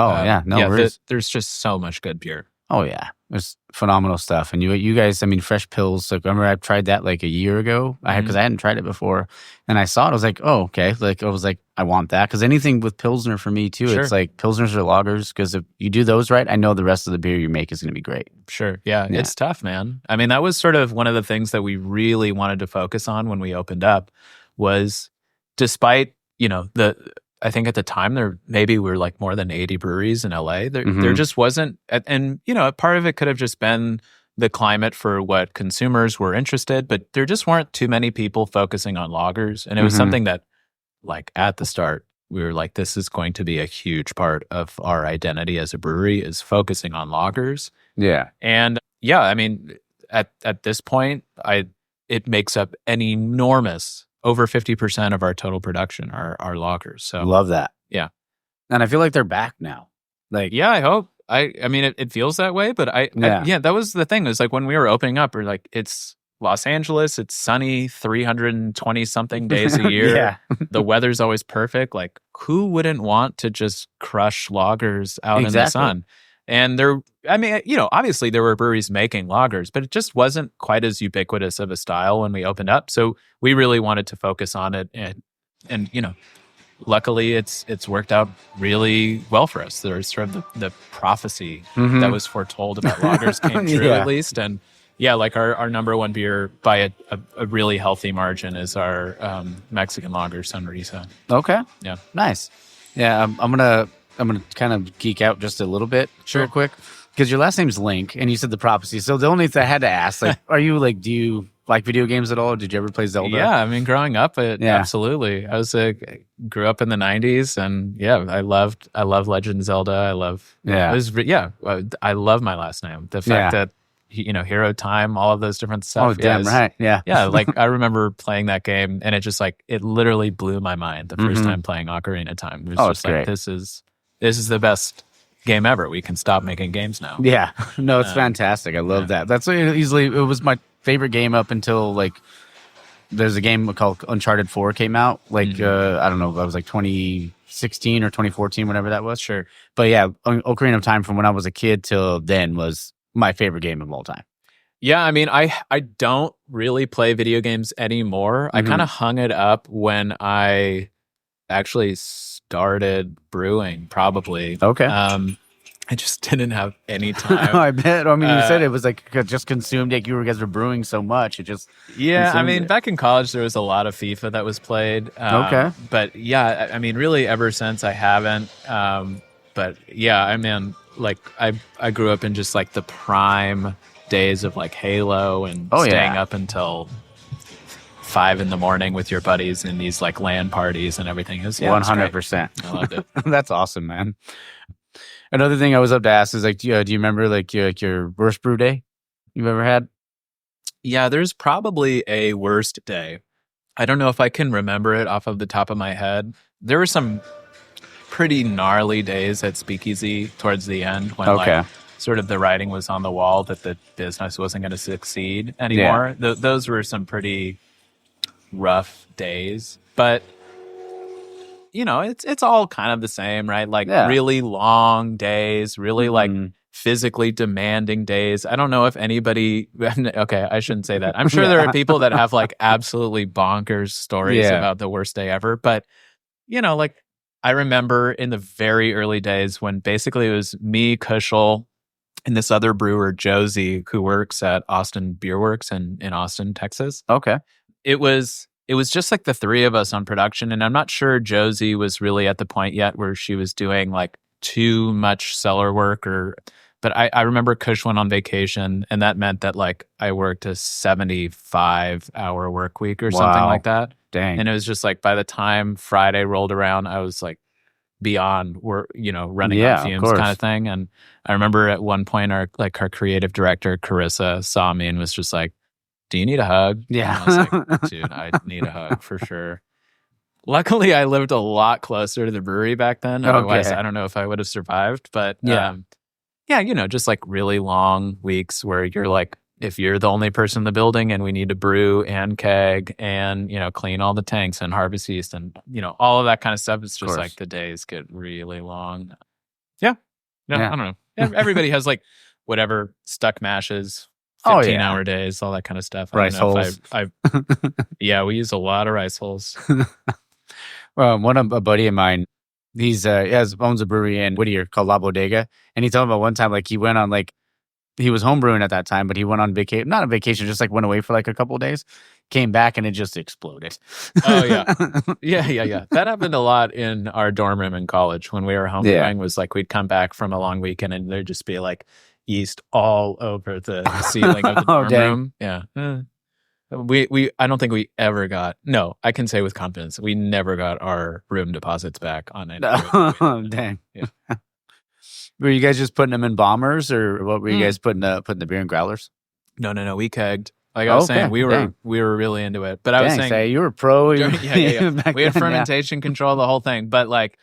there's just so much good beer. Oh yeah, there's phenomenal stuff. And you guys, I mean, Fresh Pills. Like, remember I tried that like a year ago. Because I hadn't tried it before, and I saw it. I was like, oh okay. Like I was like, I want that, because anything with Pilsner for me too. Sure. It's like Pilsners or lagers, because if you do those right, I know the rest of the beer you make is going to be great. Sure, yeah, it's tough, man. I mean, that was sort of one of the things that we really wanted to focus on when we opened up, was despite I think at the time there maybe were like more than 80 breweries in LA. There just wasn't, and part of it could have just been the climate for what consumers were interested, but there just weren't too many people focusing on lagers. And it was something that, like, at the start, we were like, this is going to be a huge part of our identity as a brewery, is focusing on lagers. Yeah. And I mean, at this point, it makes up an enormous, over 50% of our total production are lagers. So love that. Yeah. And I feel like they're back now. Like, yeah, I hope. I mean, it feels that way, but that was the thing. It was like when we were opening up, we're like, it's Los Angeles, it's sunny 320 something days a year. The weather's always perfect. Like, who wouldn't want to just crush lagers out in the sun? And obviously there were breweries making lagers, but it just wasn't quite as ubiquitous of a style when we opened up. So we really wanted to focus on it, and luckily it's worked out really well for us. There's sort of the prophecy that was foretold about lagers came true at least. And like our number one beer by a really healthy margin is our Mexican lager, Sonrisa. Okay. Yeah. Nice. Yeah, I'm gonna kind of geek out just a little bit, real quick, because your last name's Link, and you said the prophecy. So the only thing I had to ask, like, do you like video games at all? Did you ever play Zelda? Yeah, I mean, growing up, absolutely. I grew up in the '90s, and I love Legend of Zelda. I love I love my last name. The fact that Hero Time, all of those different stuff. Oh, damn right. Yeah. Yeah. Like, I remember playing that game, and it just it literally blew my mind the first time playing Ocarina of Time. It was just like, this is the best game ever. We can stop making games now. Yeah. No, it's fantastic. I love that. That's it was my favorite game up until, like, there's a game called Uncharted 4 came out. Like, I don't know, that was like 2016 or 2014, whatever that was. Sure. But yeah, Ocarina of Time from when I was a kid till then was my favorite game of all time. Yeah, I mean, I don't really play video games anymore. I kind of hung it up when I actually started brewing, probably. Okay. I just didn't have any time. I bet. I mean, you said it was like just consumed. Like, you guys were brewing so much, it just I mean, back in college there was a lot of FIFA that was played. Okay. But yeah, I mean, really ever since I haven't. But yeah, I mean, like, I grew up in just like the prime days of like Halo and staying up until 5 a.m. with your buddies in these like LAN parties and everything. It was 100%. I loved it. That's awesome, man. Another thing I was up to ask is, like, do you remember like your worst brew day you've ever had? Yeah, there's probably a worst day. I don't know if I can remember it off of the top of my head. There were some pretty gnarly days at Speakeasy towards the end when like sort of the writing was on the wall that the business wasn't going to succeed anymore. Yeah. Those were some pretty rough days, but it's all kind of the same, right? Like really long days, really like physically demanding days. I don't know if anybody, okay, I shouldn't say that. I'm sure there are people that have like absolutely bonkers stories about the worst day ever, but like, I remember in the very early days when basically it was me, Kushel, and this other brewer, Josie, who works at Austin Beer Works in Austin, Texas. Okay. It was just like the three of us on production, and I'm not sure Josie was really at the point yet where she was doing like too much cellar work but I remember Kush went on vacation, and that meant that like I worked a 75-hour work week or something like that. Dang. And it was just like by the time Friday rolled around, I was like beyond running on fumes kind of thing. And I remember at one point our creative director, Carissa, saw me and was just like, do you need a hug? Yeah. And I was like, dude, I need a hug for sure. Luckily, I lived a lot closer to the brewery back then. Otherwise, I don't know if I would have survived. But just like really long weeks where you're like if you're the only person in the building and we need to brew and keg and, clean all the tanks and harvest yeast and, all of that kind of stuff, it's just like the days get really long. Yeah. No, I don't know. Everybody has like whatever stuck mashes, 15-hour days, all that kind of stuff. Rice holes. Yeah, we use a lot of rice holes. Well, a buddy of mine, owns a brewery in Whittier called La Bodega. And he told me about one time, like he went on he was homebrewing at that time, but he went on vacation, not on vacation, just like went away for like a couple of days, came back and it just exploded. Oh yeah. Yeah. That happened a lot in our dorm room in college when we were homebrewing. Was like, we'd come back from a long weekend and there'd just be like yeast all over the ceiling of the dorm room. Yeah. I don't think we ever got, no, I can say with confidence, we never got our room deposits back on it. Oh, dang. Yeah. Were you guys just putting them in bombers, or what were you guys putting the beer in growlers? No, we kegged. Like I was saying, we were really into it. But I was saying, you were pro. Yeah. We had fermentation control, the whole thing. But like,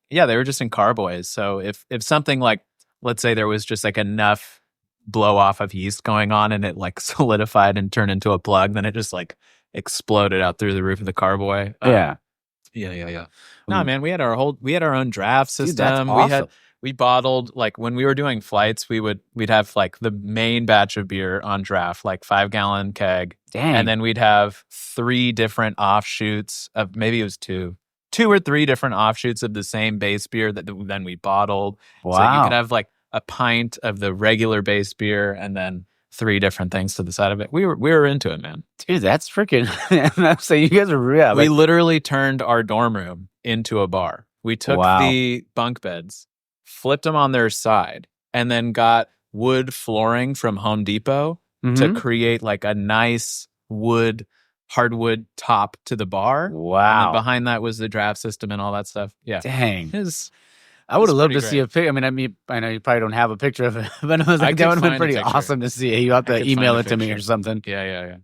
yeah, they were just in carboys. So if something like, let's say there was just like enough blow off of yeast going on and it like solidified and turned into a plug, then it just like exploded out through the roof of the carboy. Yeah. No, man, we had our own draft system. Dude, that's awesome. We bottled, like when we were doing flights, we'd have like the main batch of beer on draft, like 5-gallon keg. Dang. And then we'd have 3 different offshoots of, maybe it was 2 or 3 different offshoots of the same base beer that then we bottled. Wow. So you could have like a pint of the regular base beer and then 3 different things to the side of it. We were into it, man. Dude, that's freaking, so you guys are real. We literally turned our dorm room into a bar. We took the bunk beds, flipped them on their side, and then got wood flooring from Home Depot to create like a nice hardwood top to the bar. Wow. And behind that was the draft system and all that stuff. Yeah. Dang. I would have loved to see a picture. I know you probably don't have a picture of it, but I was like, that would have been pretty awesome to see. You have to email it to me or something. Yeah.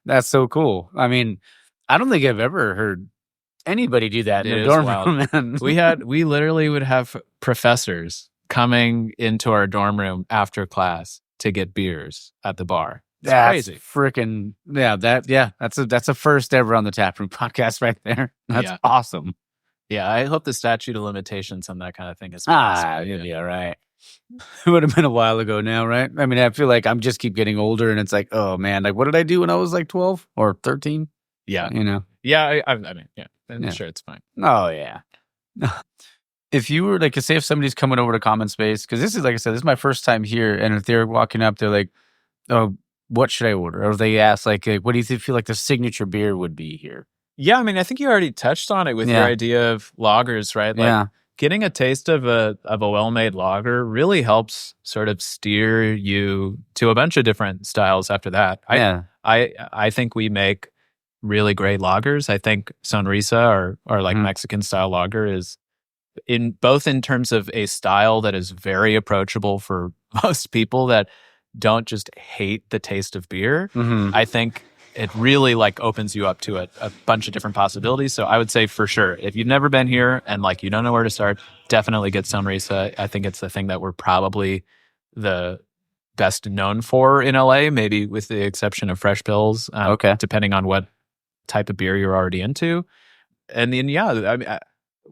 That's so cool. I mean, I don't think I've ever heard anybody do that in a dorm room, man. We literally would have professors coming into our dorm room after class to get beers at the bar. That's crazy. Freaking that's a first ever on the Taproom Podcast right there. That's awesome. Yeah, I hope the statute of limitations on that kind of thing is you'll be all right. It would have been a while ago now, right? I mean, I feel like I'm just keep getting older, and it's like, oh man, like what did I do when I was like 12 or 13? Yeah, Yeah, I mean, yeah. I'm sure it's fine. Oh, yeah. If you were like, say if somebody's coming over to Common Space, because this is, like I said, this is my first time here, and if they're walking up, they're like, oh, what should I order? Or if they ask, like what do you feel like the signature beer would be here? Yeah, I mean, I think you already touched on it with your idea of lagers, right? Like getting a taste of a well-made lager really helps sort of steer you to a bunch of different styles after that. I think we make really great lagers. I think Sonrisa or like Mexican style lager is in terms of a style that is very approachable for most people that don't just hate the taste of beer. I think it really like opens you up to a bunch of different possibilities. So I would say for sure, if you've never been here and like you don't know where to start, definitely get Sonrisa. I think it's the thing that we're probably the best known for in LA, maybe with the exception of Fresh Pills, depending on what type of beer you're already into. And then, I mean,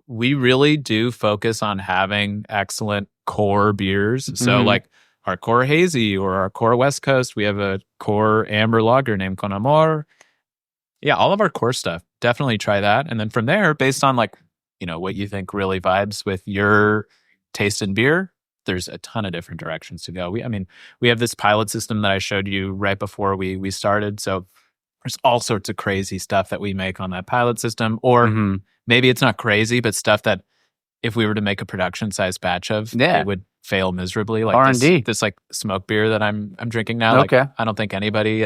we really do focus on having excellent core beers. So like our core hazy or our core West Coast, we have a core amber lager named Con Amor. Yeah, all of our core stuff. Definitely try that. And then from there, based on like, what you think really vibes with your taste in beer, there's a ton of different directions to go. We have this pilot system that I showed you right before we started. So there's all sorts of crazy stuff that we make on that pilot system. Or maybe it's not crazy, but stuff that if we were to make a production size batch of, it would fail miserably. Like R&D. This like smoke beer that I'm drinking now. Like, I don't think anybody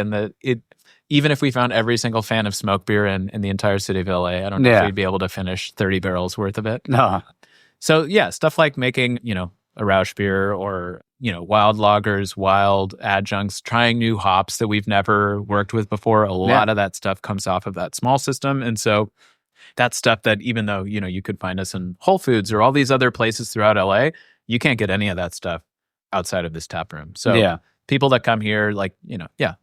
even if we found every single fan of smoke beer in the entire city of LA, I don't know if we'd be able to finish 30 barrels worth of it. No. So yeah, stuff like making, a Rausch beer or, wild lagers, wild adjuncts, trying new hops that we've never worked with before. A lot of that stuff comes off of that small system. And so that's stuff that even though, you could find us in Whole Foods or all these other places throughout LA, you can't get any of that stuff outside of this tap room. So people that come here, like,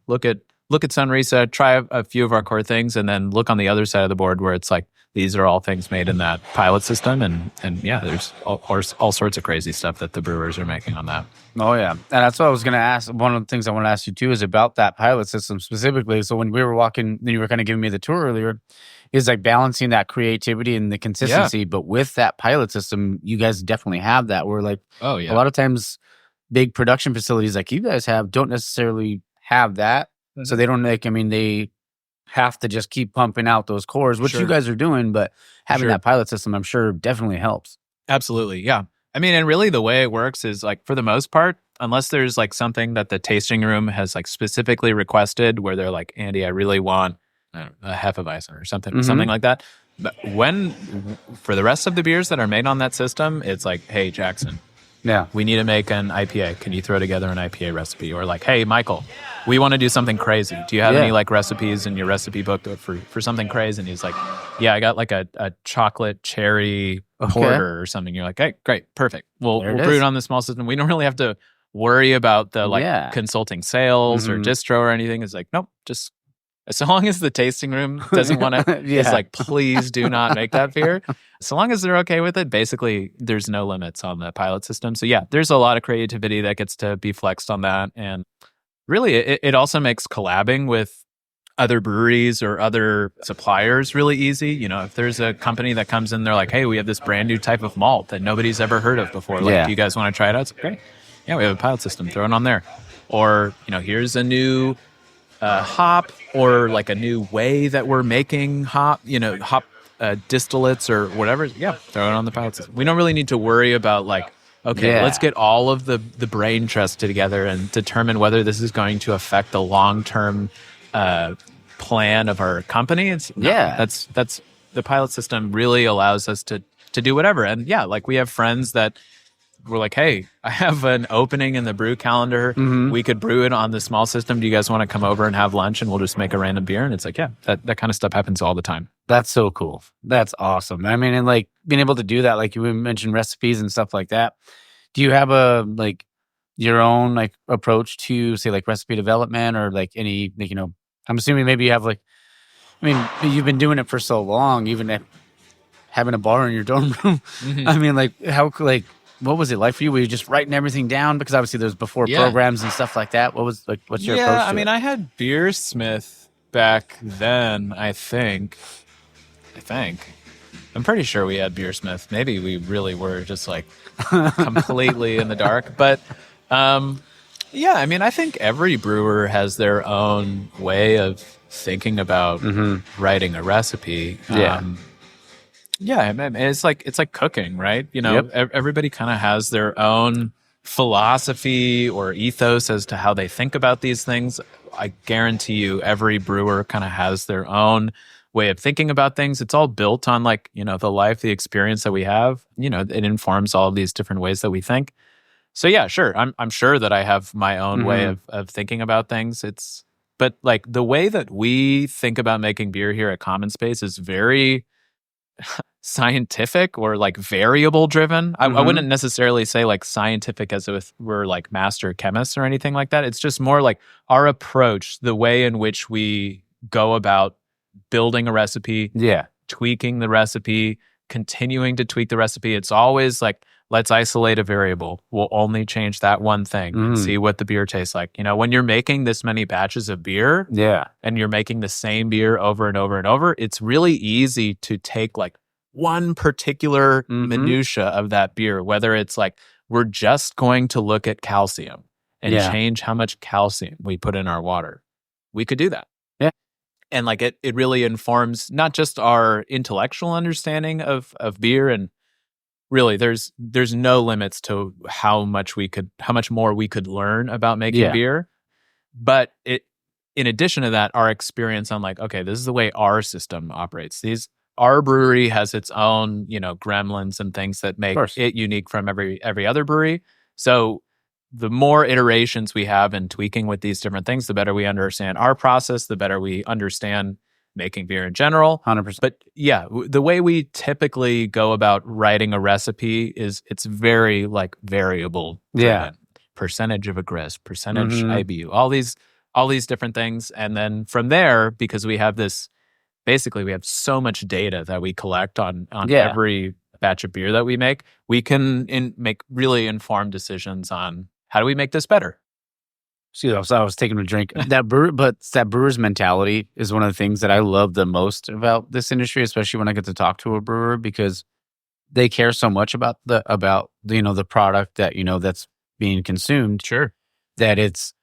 look at Sunrisa, try a few of our core things, and then look on the other side of the board where it's like, these are all things made in that pilot system. And yeah, there's all sorts of crazy stuff that the brewers are making on that. Oh, yeah. And that's what I was going to ask. One of the things I want to ask you, too, is about that pilot system specifically. So when we were walking, you were kind of giving me the tour earlier, is like balancing that creativity and the consistency. But with that pilot system, you guys definitely have that. Where like, a lot of times big production facilities like you guys have don't necessarily have that. Mm-hmm. So they don't they have to just keep pumping out those cores, which you guys are doing, but having that pilot system, I'm sure, definitely helps. Absolutely. Yeah. I mean, and really the way it works is like, for the most part, unless there's like something that the tasting room has like specifically requested where they're like, Andy, I really want a Hefeweizen or something like that. But for the rest of the beers that are made on that system, it's like, hey, Jackson, we need to make an IPA. Can you throw together an IPA recipe? Or like, hey, Michael, we want to do something crazy. Do you have any like recipes in your recipe book for something crazy? And he's like, yeah, I got like a chocolate cherry porter or something. You're like, hey, great, perfect. We'll brew it on the small system. We don't really have to worry about the like consulting sales or distro or anything. It's like, nope, just so long as the tasting room doesn't want to, it's like, please do not make that beer. So long as they're okay with it, basically, there's no limits on the pilot system. So yeah, there's a lot of creativity that gets to be flexed on that. And really, it also makes collabing with other breweries or other suppliers really easy. You know, if there's a company that comes in, they're like, hey, we have this brand new type of malt that nobody's ever heard of before. Like, do you guys want to try it out? It's like, great. Yeah, we have a pilot system. Throw it on there. Or, here's a new hop, or like a new way that we're making hop, hop distillates or whatever. Yeah, throw it on the pilot system. We don't really need to worry about like, okay, let's get all of the brain trust together and determine whether this is going to affect the long-term plan of our company. That's the pilot system really allows us to do whatever. And yeah, like we have friends that we're like, hey, I have an opening in the brew calendar. We could brew it on the small system. Do you guys want to come over and have lunch and we'll just make a random beer? And it's like, yeah, that kind of stuff happens all the time. That's so cool. That's awesome. I mean, and like being able to do that, like you mentioned recipes and stuff like that. Do you have your own like approach to say like recipe development or like any, like, I'm assuming maybe you have like, I mean, you've been doing it for so long, even having a bar in your dorm room. I mean, like what was it like for you? Were you just writing everything down? Because obviously there's before programs and stuff like that. What's your approach to it? Yeah, I mean, I had Beersmith back then, I think. I'm pretty sure we had Beersmith. Maybe we really were just like completely in the dark. But yeah, I mean, I think every brewer has their own way of thinking about writing a recipe. Yeah, I mean, it's like cooking, right? Everybody kind of has their own philosophy or ethos as to how they think about these things. I guarantee you every brewer kind of has their own way of thinking about things. It's all built on the life, the experience that we have. It informs all of these different ways that we think. So yeah, sure. I'm sure that I have my own way of thinking about things. But like the way that we think about making beer here at Common Space is very scientific or like variable driven. I wouldn't necessarily say like scientific as if we're like master chemists or anything like that. It's just more like our approach, the way in which we go about building a recipe, tweaking the recipe, continuing to tweak the recipe. It's always like, let's isolate a variable. We'll only change that one thing, see what the beer tastes like. When you're making this many batches of beer and you're making the same beer over and over and over, it's really easy to take like one particular minutia of that beer, whether it's like, we're just going to look at calcium and change how much calcium we put in our water. We could do that. Yeah. And like it really informs not just our intellectual understanding of beer, and really there's no limits to how much more we could learn about making beer. But in addition to that, our experience on like, okay, this is the way our system operates. Our brewery has its own, gremlins and things that make it unique from every other brewery. So the more iterations we have in tweaking with these different things, the better we understand our process, the better we understand making beer in general. 100%. But yeah, the way we typically go about writing a recipe it's very like variable driven. percentage of a grist, percentage Mhm. IBU, all these different things. And then from there, because we have so much data that we collect on Yeah. every batch of beer that we make, we can make really informed decisions on how do we make this better. See, I was taking a drink. That brewer's mentality is one of the things that I love the most about this industry, especially when I get to talk to a brewer, because they care so much about the product that that's being consumed. Sure. That it's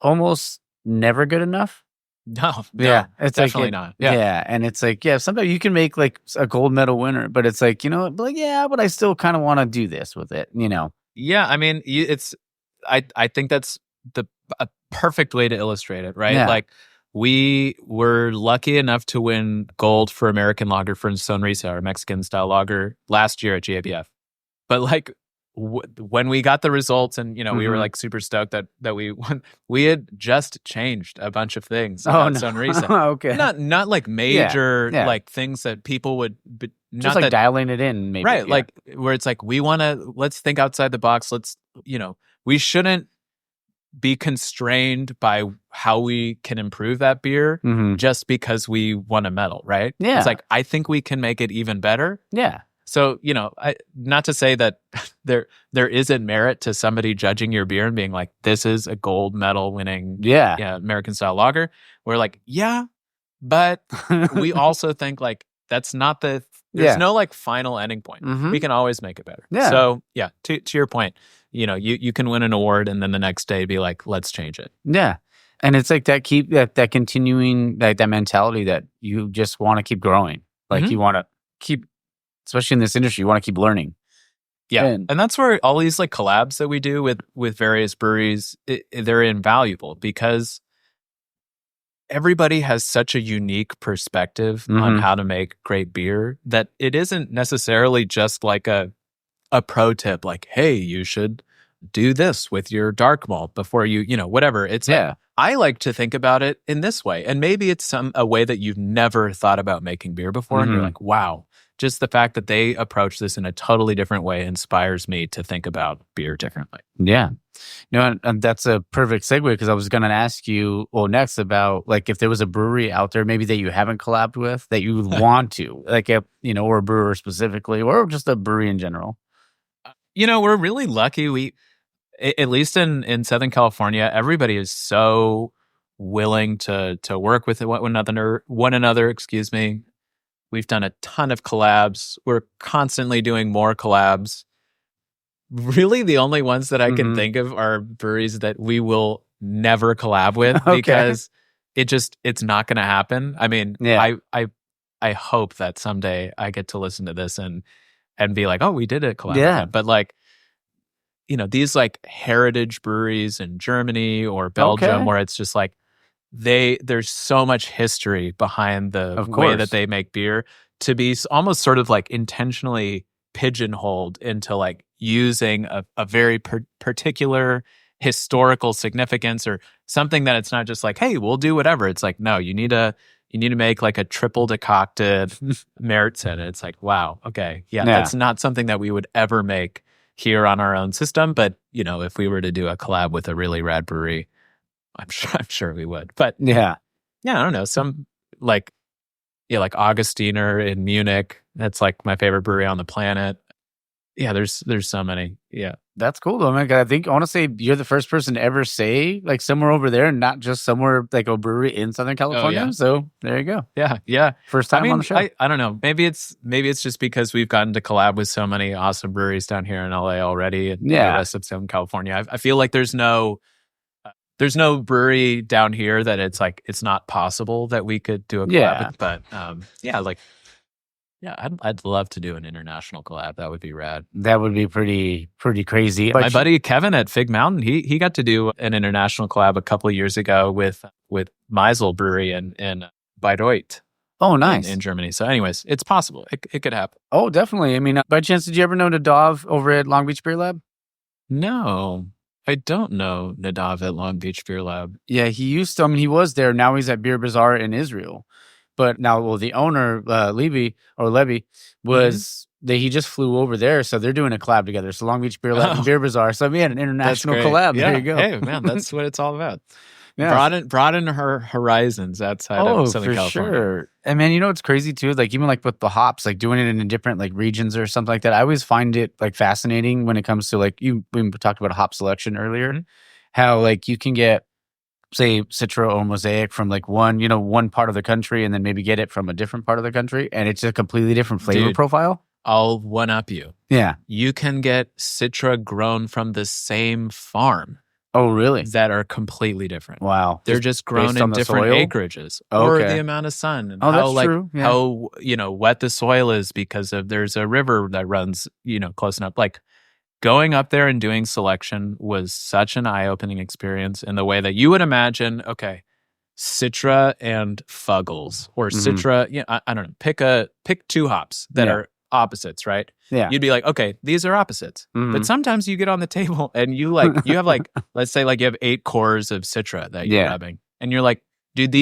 almost never good enough. No, it's definitely like not. Yeah, and it's like sometimes you can make like a gold medal winner, but it's like but I still kind of want to do this with it. Yeah, I mean, I think that's a perfect way to illustrate it, right? Yeah. Like we were lucky enough to win gold for American Lager for Sonrisa, our Mexican style lager, last year at GABF. But like when we got the results, and we were like super stoked that we won, we had just changed a bunch of things about Sonrisa. Okay. Not like major Yeah. like things that people would. But just like dialing it in, maybe. Right, Yeah. like where it's like let's think outside the box. We shouldn't be constrained by how we can improve that beer just because we won a medal, right? Yeah. It's like, I think we can make it even better. Yeah. So, not to say that there isn't merit to somebody judging your beer and being like, this is a gold medal winning American style lager. We're like, but we also think like that's not there's no like final ending point. We can always make it better. Yeah. So to your point, you can win an award and then the next day be like, let's change it. Yeah. And it's like that continuing, like that mentality that you just want to keep growing. Like you want to keep, especially in this industry, you want to keep learning. Yeah. And that's where all these like collabs that we do with various breweries, they're invaluable because everybody has such a unique perspective on how to make great beer that it isn't necessarily just like a pro tip, like, hey, you should do this with your dark malt before you whatever. It's like, I like to think about it in this way. And maybe it's a way that you've never thought about making beer before. And you're like, wow, just the fact that they approach this in a totally different way inspires me to think about beer differently. Yeah. And that's a perfect segue because I was going to ask you next about like if there was a brewery out there maybe that you haven't collabed with that you would want to, like or a brewer specifically or just a brewery in general. We're really lucky. We, at least in Southern California, everybody is so willing to work with one another. Excuse me. We've done a ton of collabs. We're constantly doing more collabs. Really, the only ones that I can think of are breweries that we will never collab with because it's not going to happen. I mean, I hope that someday I get to listen to this and be like, oh, we did a collab with them. But like, these like heritage breweries in Germany or Belgium where it's just like there's so much history behind the way that they make beer to be almost sort of like intentionally pigeonholed into like using a very particular historical significance or something that it's not just like, hey, we'll do whatever. It's like, no, you need to make like a triple decocted Märzen. It's like, wow, okay. Yeah, that's not something that we would ever make here on our own system. But, if we were to do a collab with a really rad brewery, I'm sure we would. But I don't know. Some like Augustiner in Munich. That's like my favorite brewery on the planet. Yeah, there's so many. Yeah. That's cool though, man. I think honestly, you're the first person to ever say like somewhere over there, and not just somewhere like a brewery in Southern California. Oh, yeah. So there you go. Yeah. First time on the show. I don't know. Maybe it's just because we've gotten to collab with so many awesome breweries down here in LA already, and the rest of Southern California. I feel like there's no brewery down here that it's like it's not possible that we could do a collab with. But I'd love to do an international collab. That would be rad. That would be pretty crazy. My buddy Kevin at Fig Mountain, he got to do an international collab a couple of years ago with Meisel Brewery in Bayreuth. Oh, nice. In Germany. So anyways, it's possible. It could happen. Oh, definitely. I mean, by chance, did you ever know Nadav over at Long Beach Beer Lab? No, I don't know Nadav at Long Beach Beer Lab. Yeah, he used to. I mean, he was there. Now he's at Beer Bazaar in Israel. But now, the owner, Levy, was he just flew over there, so they're doing a collab together. So Long Beach Beer Lab and Beer Bazaar. So we had an international collab. Yeah. There you go. Hey, man, that's what it's all about. Yeah. Broaden her horizons outside of Southern California. Sure. And man, you know what's crazy too? Like even like with the hops, like doing it in different like regions or something like that. I always find it like fascinating when it comes to like we talked about hop selection earlier, how like you can get say Citra or Mosaic from like one part of the country and then maybe get it from a different part of the country and it's a completely different flavor profile. I'll one up you. Yeah. You can get Citra grown from the same farm. Oh, really? That are completely different. Wow. They're just grown in different acreages or the amount of sun and how that's true. Yeah. how wet the soil is because there's a river that runs, close enough. Like going up there and doing selection was such an eye-opening experience in the way that you would imagine, okay, Citra and Fuggles or Citra, I don't know, pick two hops that are opposites, right? Yeah. You'd be like, okay, these are opposites. But sometimes you get on the table and you have like, let's say like you have 8 cores of Citra that you're grabbing. And you're like, dude,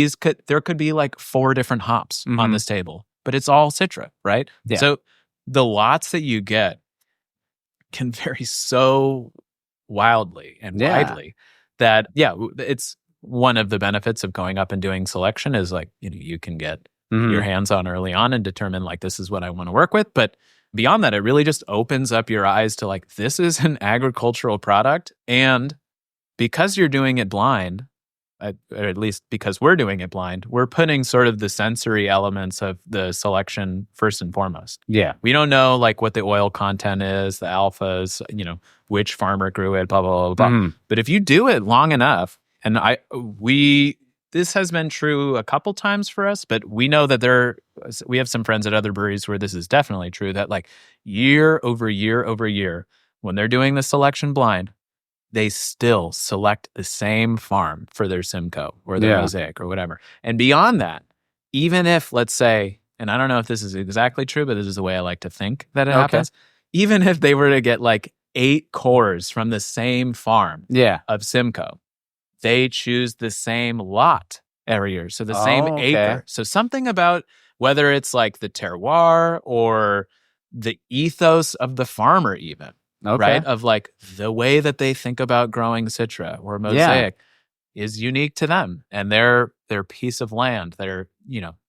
there could be like 4 different hops on this table, but it's all Citra, right? Yeah. So the lots that you get can vary so wildly and widely that, it's one of the benefits of going up and doing selection is like, you can get your hands on early on and determine like, this is what I want to work with. But beyond that, it really just opens up your eyes to like, this is an agricultural product. And because you're doing it blind, or at least because we're doing it blind, we're putting sort of the sensory elements of the selection first and foremost. Yeah. We don't know like what the oil content is, the alphas, which farmer grew it, blah, blah, blah, blah. But if you do it long enough, and this has been true a couple times for us, but we know that we have some friends at other breweries where this is definitely true, that like year over year over year, when they're doing the selection blind, they still select the same farm for their Simcoe or their Mosaic or whatever. And beyond that, even if, let's say, and I don't know if this is exactly true, but this is the way I like to think that it happens, even if they were to get like 8 cores from the same farm of Simcoe, they choose the same lot every year. So the same acre. So something about whether it's like the terroir or the ethos of the farmer even, right? Of like the way that they think about growing Citra or Mosaic is unique to them and their piece of land, their,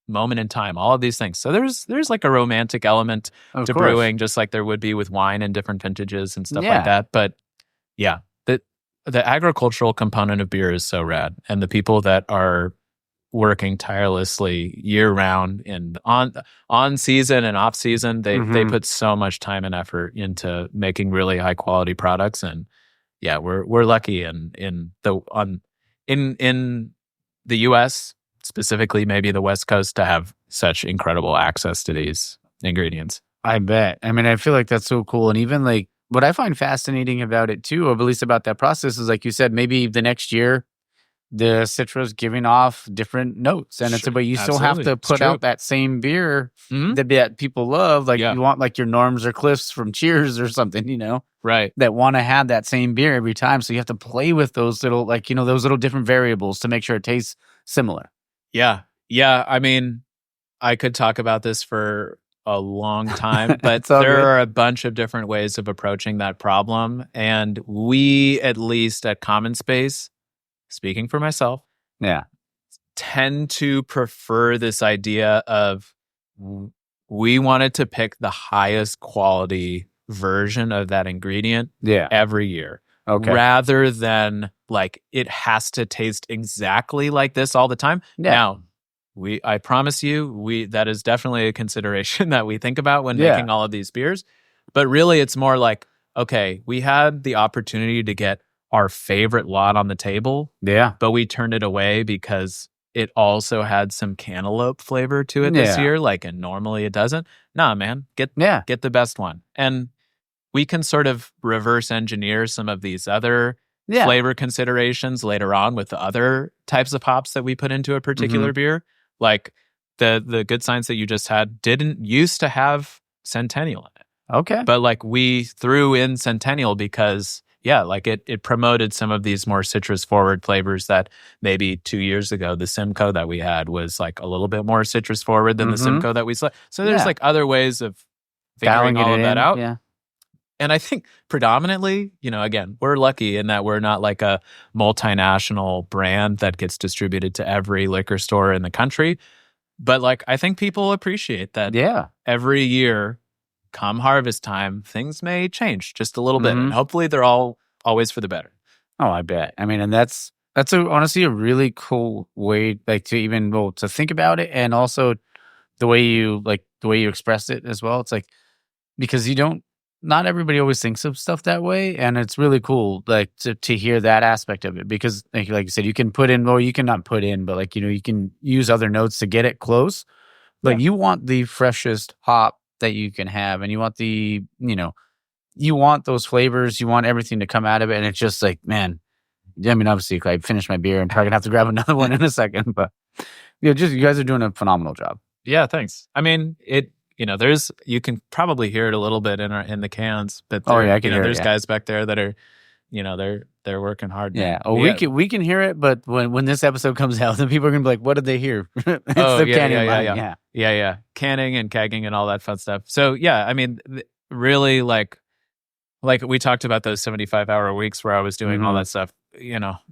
moment in time, all of these things. So there's like a romantic element to brewing, just like there would be with wine and different vintages and stuff like that. But the agricultural component of beer is so rad. And the people that are working tirelessly year round and on season and off season, they put so much time and effort into making really high quality products. And we're lucky in the US, specifically maybe the West Coast, to have such incredible access to these ingredients. I bet. I mean, I feel like that's so cool. And even like what I find fascinating about it too, or at least about that process, is like you said, maybe the next year the Citra's giving off different notes, and it's but you still have to put out that same beer that people love. Like you want like your Norms or Cliffs from Cheers or something, right? That want to have that same beer every time. So you have to play with those little those little different variables to make sure it tastes similar. Yeah. I mean, I could talk about this for a long time, but there are a bunch of different ways of approaching that problem. And we, at least at Common Space, speaking for myself, tend to prefer this idea of we wanted to pick the highest quality version of that ingredient every year. Rather than like it has to taste exactly like this all the time. Now, I promise you, that is definitely a consideration that we think about when making all of these beers. But really, it's more like, okay, we had the opportunity to get our favorite lot on the table, but we turned it away because it also had some cantaloupe flavor to it this year, and normally it doesn't. Nah, man, get the best one. And we can sort of reverse engineer some of these other flavor considerations later on with the other types of hops that we put into a particular beer. Like the Good Science that you just had didn't used to have Centennial in it. But like we threw in Centennial because it promoted some of these more citrus forward flavors that maybe 2 years ago the Simcoe that we had was like a little bit more citrus forward than the Simcoe that we saw. So there's like other ways of figuring all of that out. Yeah. And I think predominantly, again, we're lucky in that we're not like a multinational brand that gets distributed to every liquor store in the country. But like, I think people appreciate that. Yeah. Every year, come harvest time, things may change just a little bit. And hopefully they're all always for the better. Oh, I bet. I mean, and that's honestly a really cool way, like, to even to think about it, and also the way you expressed it as well. It's like, because not everybody always thinks of stuff that way, and it's really cool, like, to hear that aspect of it, because like you said, you can put in, you can not put in, but like, you can use other notes to get it close. Like, you want the freshest hop that you can have, and you want you want those flavors, you want everything to come out of it, and it's just like, man, I mean, obviously, I finished my beer and probably gonna have to grab another one in a second, but you guys are doing a phenomenal job. Yeah, thanks. I mean, you can probably hear it a little bit in the cans, but I can hear there's it, guys back there that are, they're working hard. Yeah. Oh, we can hear it, but when this episode comes out, then people are gonna be like, "What did they hear?" It's the canning line. Yeah, canning and kegging and all that fun stuff. So yeah, I mean, really, like we talked about those 75-hour weeks where I was doing all that stuff.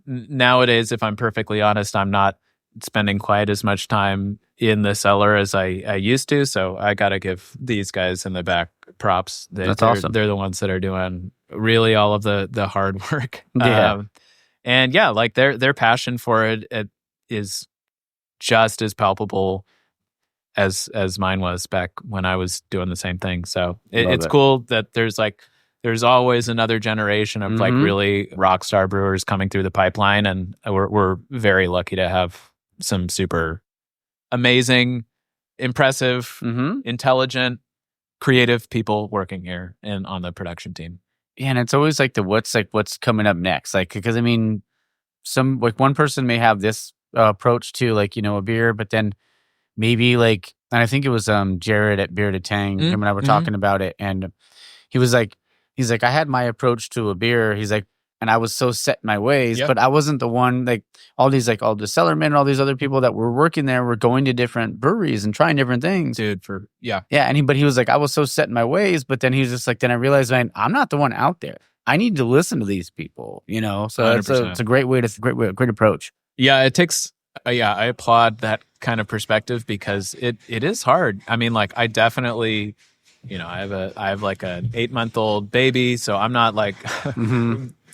Nowadays, if I'm perfectly honest, I'm not spending quite as much time in the cellar as I used to. So I got to give these guys in the back props. That's awesome. They're the ones that are doing really all of the hard work. Yeah. And yeah, like their passion for it is just as palpable as mine was back when I was doing the same thing. So it's cool that there's always another generation of like really rock star brewers coming through the pipeline, and we're very lucky to have some super amazing, impressive, intelligent, creative people working here and on the production team. Yeah, and it's always like what's coming up next, like, because I mean, one person may have this approach to, like, a beer, but then maybe like, and I think it was Jared at Beer to Tang, him and I were talking about it, and he's like, I had my approach to a beer. He's like, and I was so set in my ways, but I wasn't the one, like, all the cellarmen and all these other people that were working there were going to different breweries and trying different things. Dude, Yeah. But he was like, I was so set in my ways, but then he was just like, then I realized, man, I'm not the one out there. I need to listen to these people, So it's a great way great approach. Yeah, it takes, I applaud that kind of perspective, because it is hard. I mean, like, I definitely, I have like an 8-month-old baby, so I'm not like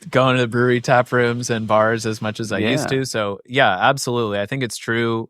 going to the brewery tap rooms and bars as much as I used to. So yeah, absolutely. I think it's true.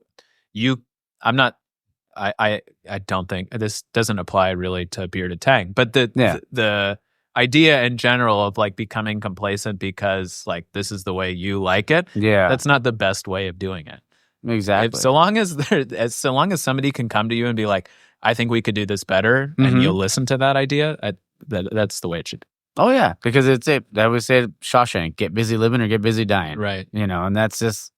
I don't think this doesn't apply really to Beer to Tang, but the idea in general of like becoming complacent because like this is the way you like it. Yeah. That's not the best way of doing it. Exactly. So long as somebody can come to you and be like, I think we could do this better, and you'll listen to that idea, that's the way it should be. Oh yeah, because I always say Shawshank, get busy living or get busy dying. Right. And that's just,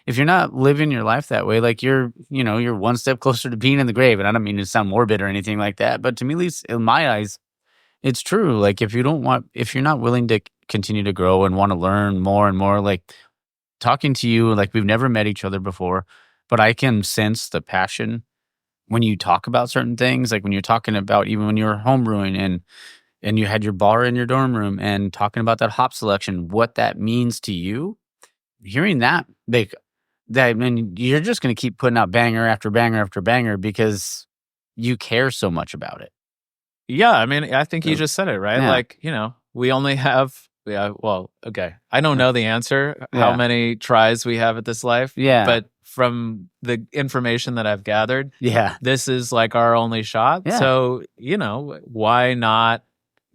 if you're not living your life that way, like you're one step closer to being in the grave. And I don't mean to sound morbid or anything like that, but to me, at least in my eyes, it's true. Like, if you're not willing to continue to grow and want to learn more and more, like, talking to you, like, we've never met each other before, but I can sense the passion when you talk about certain things, like when you're talking about, even when you're homebrewing and you had your bar in your dorm room and talking about that hop selection, what that means to you, hearing that, I mean, you're just going to keep putting out banger after banger after banger because you care so much about it. Yeah, I mean, I think you just said it, right? Yeah. Like, we only have, okay. I don't know the answer, how many tries we have at this life. Yeah. But from the information that I've gathered, this is like our only shot. Yeah. So, why not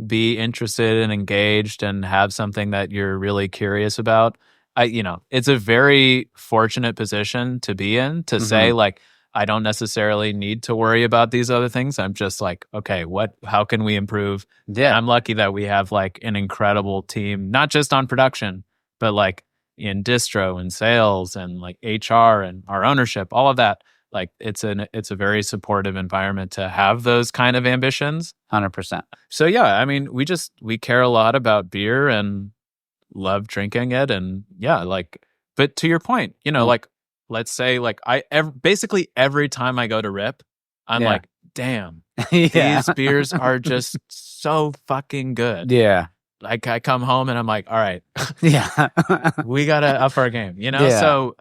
be interested and engaged and have something that you're really curious about? It's a very fortunate position to be in, to say, like, I don't necessarily need to worry about these other things. I'm just like, okay, how can we improve? Yeah. I'm lucky that we have like an incredible team, not just on production, but like in distro and sales and like HR and our ownership, all of that. Like, it's a very supportive environment to have those kind of ambitions. 100%. So yeah, I mean, we care a lot about beer and love drinking it. And yeah, like, but to your point, like, let's say, like, basically every time I go to rip, I'm like, damn, Yeah. these beers are just so fucking good. Yeah. Like I come home and I'm like, all right, Yeah. we gotta up our game, you know? Yeah. So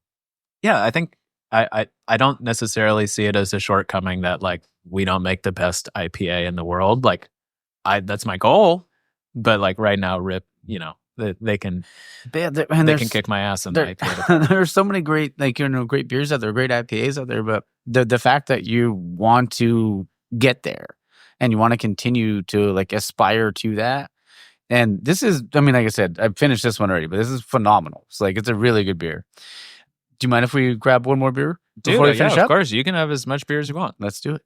yeah, I think I don't necessarily see it as a shortcoming that like we don't make the best IPA in the world. Like that's my goal, but like right now, rip, you know, they can kick my ass in the IPA. There's so many great, great beers out there, great IPAs out there, but the fact that you want to get there and you want to continue to like aspire to that. And this is, I mean, like I said, I've finished this one already, but this is phenomenal. It's like, it's a really good beer. Do you mind if we grab one more beer before we finish up? Of course. You can have as much beer as you want. Let's do it.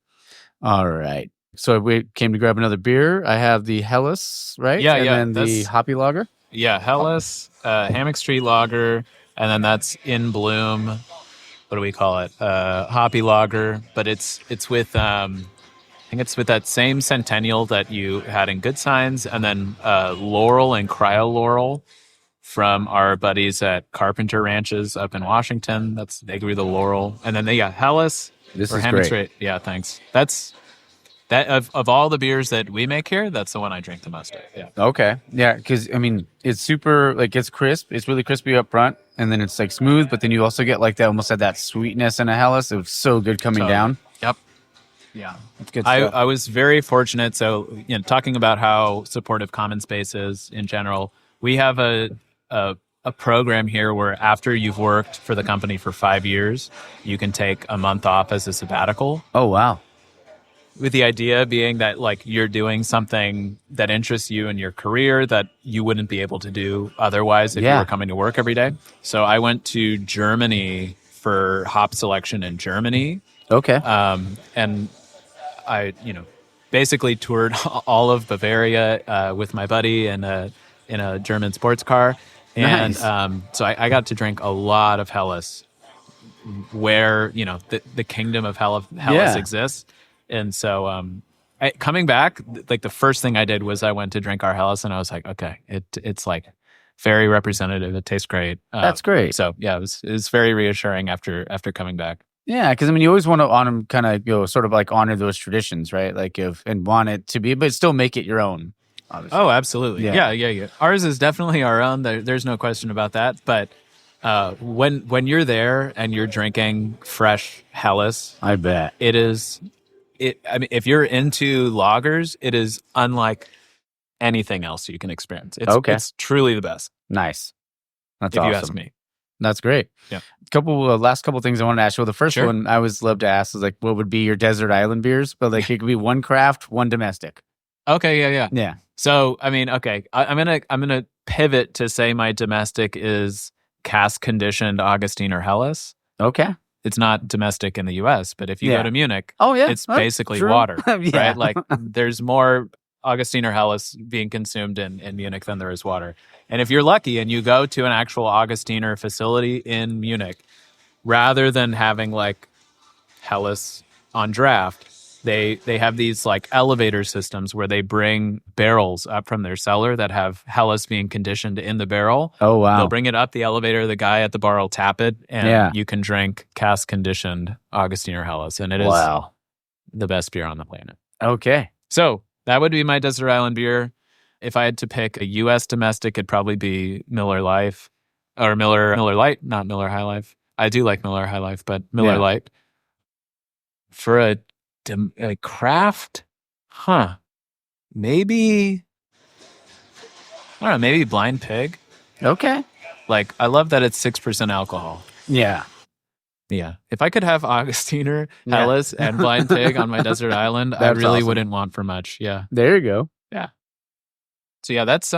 All right. So we came to grab another beer. I have the Hellas, right? Yeah, and then the Hoppy Lager. Yeah, Hellas, Hammock Street Lager, and then that's In Bloom. What do we call it? Hoppy Lager, but it's with I think it's with that same Centennial that you had in Good Signs, and then Laurel and Cryo Laurel from our buddies at Carpenter Ranches up in Washington. They grew the Laurel, and then they got Hellas. This or is Hammock great. Street. Yeah, thanks. That of all the beers that we make here, that's the one I drink the most of. Yeah. Okay. Yeah, because I mean, it's super, like, it's crisp. It's really crispy up front, and then it's like smooth, but then you also get like that, almost had that sweetness in a Hellas. It was so good coming down. Yep. Yeah. It's good stuff. I was very fortunate. So, you know, talking about how supportive Common Space is in general, we have a program here where after you've worked for the company for 5 years, you can take a month off as a sabbatical. Oh, wow. With the idea being that like you're doing something that interests you in your career that you wouldn't be able to do otherwise if you were coming to work every day. So I went to Germany for hop selection in Germany. Okay. And I, basically toured all of Bavaria with my buddy in a German sports car. And Nice. so I got to drink a lot of Hellas where, the kingdom of Hellas exists. And so coming back, like the first thing I did was I went to drink our Hellas, and I was like, okay, it's like very representative. It tastes great. That's great. So yeah, it was very reassuring after coming back. Yeah, because I mean, you always want to honor, kind of, sort of like honor those traditions, right? Like and want it to be, but still make it your own. Obviously. Oh, absolutely. Yeah. Yeah. Ours is definitely our own. There's no question about that. But when you're there and you're drinking fresh Hellas, I bet it is. I mean, if you're into lagers, it is unlike anything else you can experience. It's truly the best. Nice. That's if awesome. you ask me. That's great. Yeah. Last couple things I wanted to ask you. Well, the first Sure. one I always love to ask is like, what would be your desert island beers? But like, it could be one craft, one domestic. Okay. Yeah. Yeah. So I mean, okay, I'm gonna pivot to say my domestic is cask conditioned Augustiner Hellas. Okay. It's not domestic in the U.S., but if you go to Munich, it's basically true. water, Yeah. right? Like there's more Augustiner Hellas being consumed in Munich than there is water. And if you're lucky and you go to an actual Augustiner facility in Munich, rather than having like Hellas on draft, they have these like elevator systems where they bring barrels up from their cellar that have Hellas being conditioned in the barrel. Oh, wow. They'll bring it up the elevator. The guy at the bar will tap it, and you can drink cask conditioned Augustiner Hellas, and it is the best beer on the planet. Okay. So that would be my desert island beer. If I had to pick a U.S. domestic, it'd probably be Miller Life or Miller Lite, not Miller High Life. I do like Miller High Life, but Miller Lite. For a craft, maybe, I don't know, maybe Blind Pig. Okay. Like, I love that it's 6% alcohol. Yeah. Yeah. If I could have Augustiner, Hellas, and Blind Pig on my desert island, I really awesome. wouldn't want for much. Yeah. There you go. Yeah. So yeah, that's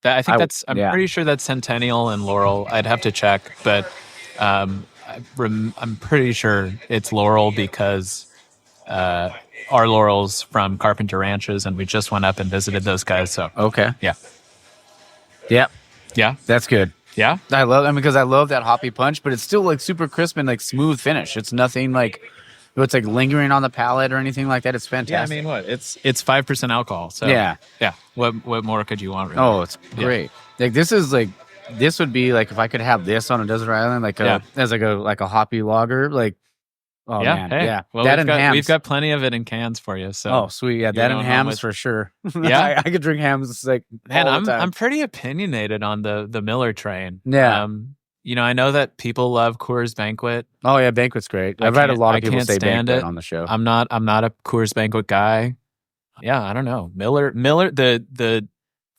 I think I'm pretty sure that's Centennial and Laurel. I'd have to check, but I'm pretty sure it's Laurel because our Laurel's from Carpenter Ranches, and we just went up and visited those guys. So Okay. yeah, That's good. yeah. I love because I love that hoppy punch, but it's still like super crisp and like smooth finish. It's nothing like it's like lingering on the palate or anything like that. It's fantastic. Yeah, I mean, what? It's 5% alcohol. So Yeah. What more could you want? Really? Oh, it's great. Like this would be like if I could have this on a desert island, like as like a hoppy lager, like Oh Yeah. man, Hey. yeah. Well, That and hams. we've got plenty of it in cans for you. So Oh, sweet. Yeah, you're that and going home hams with- for sure. Yeah. I could drink hams like Man, all the time. I'm pretty opinionated on the Miller train. Yeah. I know that people love Coors Banquet. Oh yeah, Banquet's great. I I've had a lot I of people can't say stand Banquet it. on the show. I'm not a Coors Banquet guy. Yeah, I don't know. Miller, the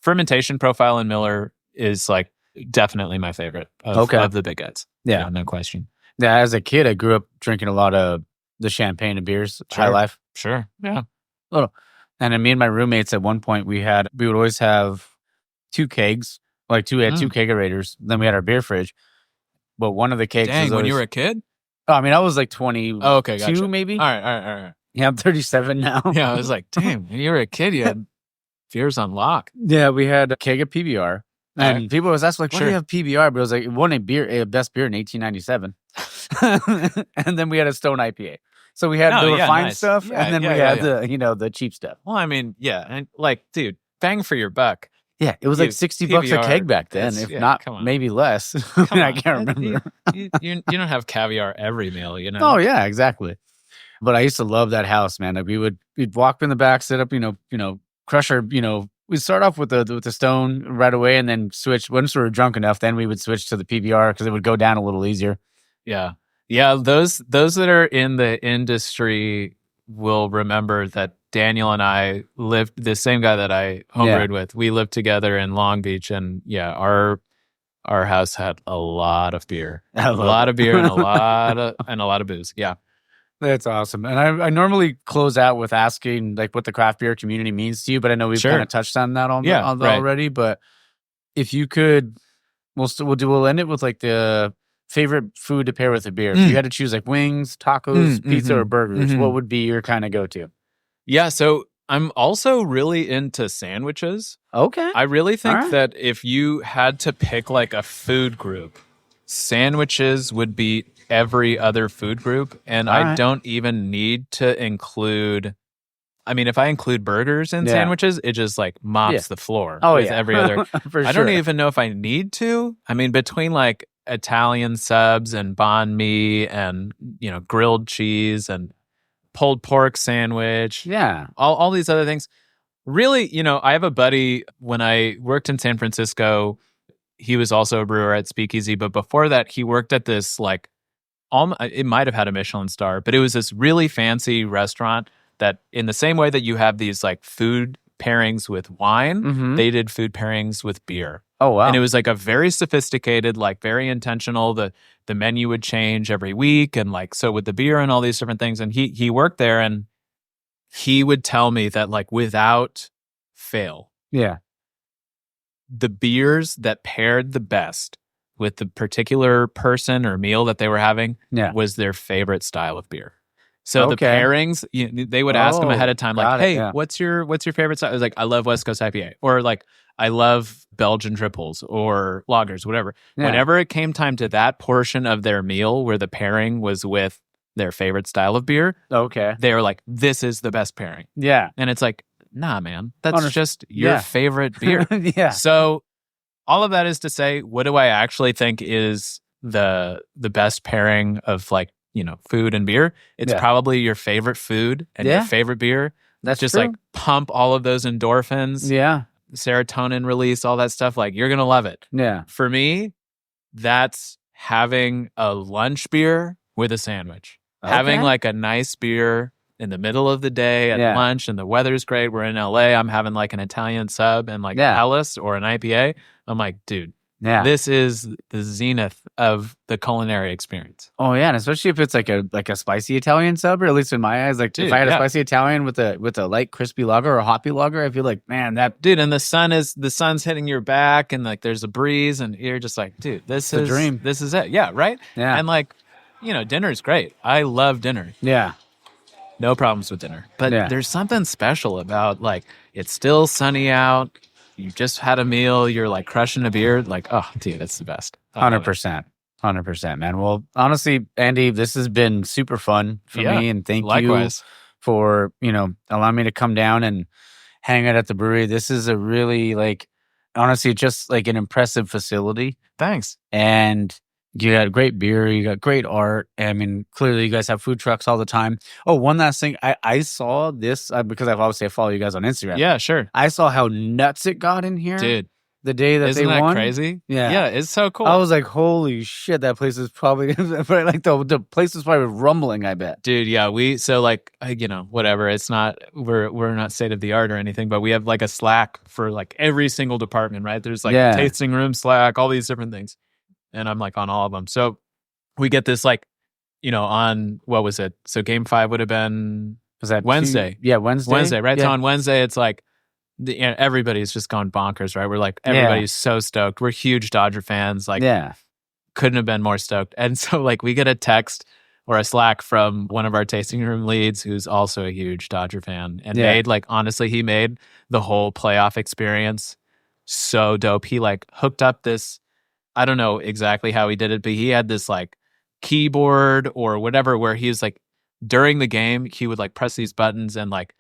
fermentation profile in Miller is like definitely my favorite of the big guys. Yeah. No question. Yeah, as a kid, I grew up drinking a lot of the champagne and beers, High Sure. Life. Sure. Yeah. And then me and my roommates at one point we would always have two kegs, like two kegerators. Then we had our beer fridge. But one of the kegs Dang, was when always, you were a kid? I mean, I was like 22 Oh, okay, gotcha. maybe. All right. Yeah, I'm 37 now. Yeah, I was like, damn, when you were a kid, you had beers on lock. Yeah, we had a keg of PBR. And Alright. people always ask, like, why do Sure. you have PBR? But it was like, it won a best beer in 1897. And then we had a Stone IPA. So we had Oh, the yeah, refined nice. stuff, Yeah, and then yeah, we yeah, had yeah. the cheap stuff. Well, I mean, yeah, and like, dude, bang for your buck. Yeah, it was like $60 a PBR keg back then, is- if yeah, not come on. maybe less. Come I on. can't remember. You don't have caviar every meal, you know? Oh yeah, exactly. But I used to love that house, man. Like we'd walk in the back, sit up, crush our, we'd start off with the Stone right away, and then switch once we were drunk enough. Then we would switch to the PBR because it would go down a little easier. Yeah. Those that are in the industry will remember that Daniel and I lived, the same guy that I homebrewed with. We lived together in Long Beach, and yeah, our house had a lot of beer, a lot of beer, and a lot of booze. Yeah. That's awesome. And I normally close out with asking like what the craft beer community means to you, but I know we've Sure. kind of touched on that Right. already. But if you could, we'll end it with like the favorite food to pair with a beer. If you had to choose like wings, tacos, pizza, or burgers, what would be your kind of go-to? Yeah. So I'm also really into sandwiches. Okay. I really think All right. that if you had to pick like a food group, sandwiches would beat every other food group. And All I right. don't even need to include, I mean, if I include burgers in Yeah. sandwiches, it just like mops Yeah. the floor Oh, with yeah. every other. For I sure. don't even know if I need to. I mean, between like Italian subs and banh mi and, grilled cheese and pulled pork sandwich, Yeah. all these other things. Really, I have a buddy, when I worked in San Francisco, he was also a brewer at Speakeasy, but before that, he worked at this like, it might have had a Michelin star, but it was this really fancy restaurant that, in the same way that you have these like food pairings with wine, Mhm. they did food pairings with beer. Oh wow. And it was like a very sophisticated, like very intentional. The menu would change every week, and like so with the beer and all these different things. And he worked there, and he would tell me that like without fail, yeah. the beers that paired the best with the particular person or meal that they were having Yeah. was their favorite style of beer. So the Okay. pairings, they would ask him ahead of time, like, got it, "Hey, yeah. what's your favorite style?" I was like, "I love West Coast IPA," or like, "I love Belgian triples or lagers," whatever. Yeah. Whenever it came time to that portion of their meal where the pairing was with their favorite style of beer, Okay. they were like, "This is the best pairing," Yeah. and it's like, "Nah, man, that's Under- just your yeah. favorite beer." Yeah. So all of that is to say, what do I actually think is the best pairing of like, food and beer? It's Yeah. probably your favorite food and your Yeah. favorite beer. That's Just true. like pump all of those endorphins, Yeah. serotonin release, all that stuff. Like you're going to love it. Yeah. For me, that's having a lunch beer with a sandwich. Having Okay. like a nice beer in the middle of the day at Yeah. lunch, and the weather's great. We're in LA. I'm having like an Italian sub and like Yeah. Ellis or an IPA. I'm like, dude, Yeah. this is the zenith of the culinary experience. Oh yeah, and especially if it's like a spicy Italian sub, or at least in my eyes, like Dude, if I had a yeah. spicy Italian with a light crispy lager or a hoppy lager, I feel like, man, that Dude, and the sun's hitting your back, and like there's a breeze, and you're just like, dude, this the is dream. This is it. Yeah, right? Yeah. And like, dinner's great. I love dinner. yeah. No problems with dinner. But Yeah. there's something special about like it's still sunny out. You just had a meal. You're like crushing a beer. Like, oh, dude, that's the best. I love it. 100%, man. Well, honestly, Andy, this has been super fun for Yeah, me, and thank you Likewise. for allowing me to come down and hang out at the brewery. This is a really honestly just like an impressive facility, Thanks. and You got great beer. You got great art. I mean, clearly you guys have food trucks all the time. Oh, one last thing. I saw this because I follow you guys on Instagram. Yeah, sure. I saw how nuts it got in here. Dude. The day that Isn't they that won. crazy? Yeah. Yeah, it's so cool. I was like, holy shit, that place is probably like the place is probably rumbling, I bet. Dude, yeah, whatever. It's not we're not state of the art or anything, but we have like a Slack for like every single department, right? There's like tasting room Slack, all these different things. And I'm like on all of them. So we get this like, on what was it? So game 5 would have been Wednesday. Wednesday, right? Yeah. So on Wednesday it's like everybody's just gone bonkers, right? We're like, everybody's so stoked. We're huge Dodger fans. Like, couldn't have been more stoked. And so, like, we get a text or a Slack from one of our tasting room leads who's also a huge Dodger fan. And honestly, he made the whole playoff experience so dope. He, like, hooked up this, I don't know exactly how he did it, but he had this, like, keyboard or whatever where he was, like, during the game, he would, like, press these buttons and, like,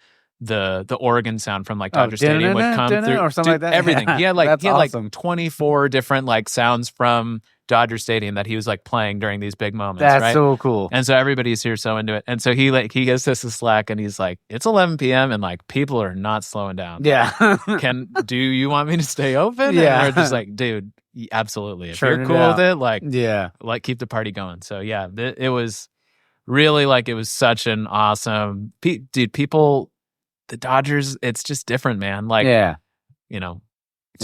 the organ sound from like Dodger Stadium would come through or something like that. Everything. He had like awesome. 24 different like sounds from Dodger Stadium that he was like playing during these big moments. That's so cool. And so everybody's here so into it. And so he gets this a Slack and he's like, it's 11 p.m. and like people are not slowing down. Yeah. Do you want me to stay open? Yeah. And we're just like, dude, absolutely. If Turn you're it cool out. with it, like keep the party going. So yeah, it was really like it was such an awesome people. The Dodgers, it's just different, man. Like, So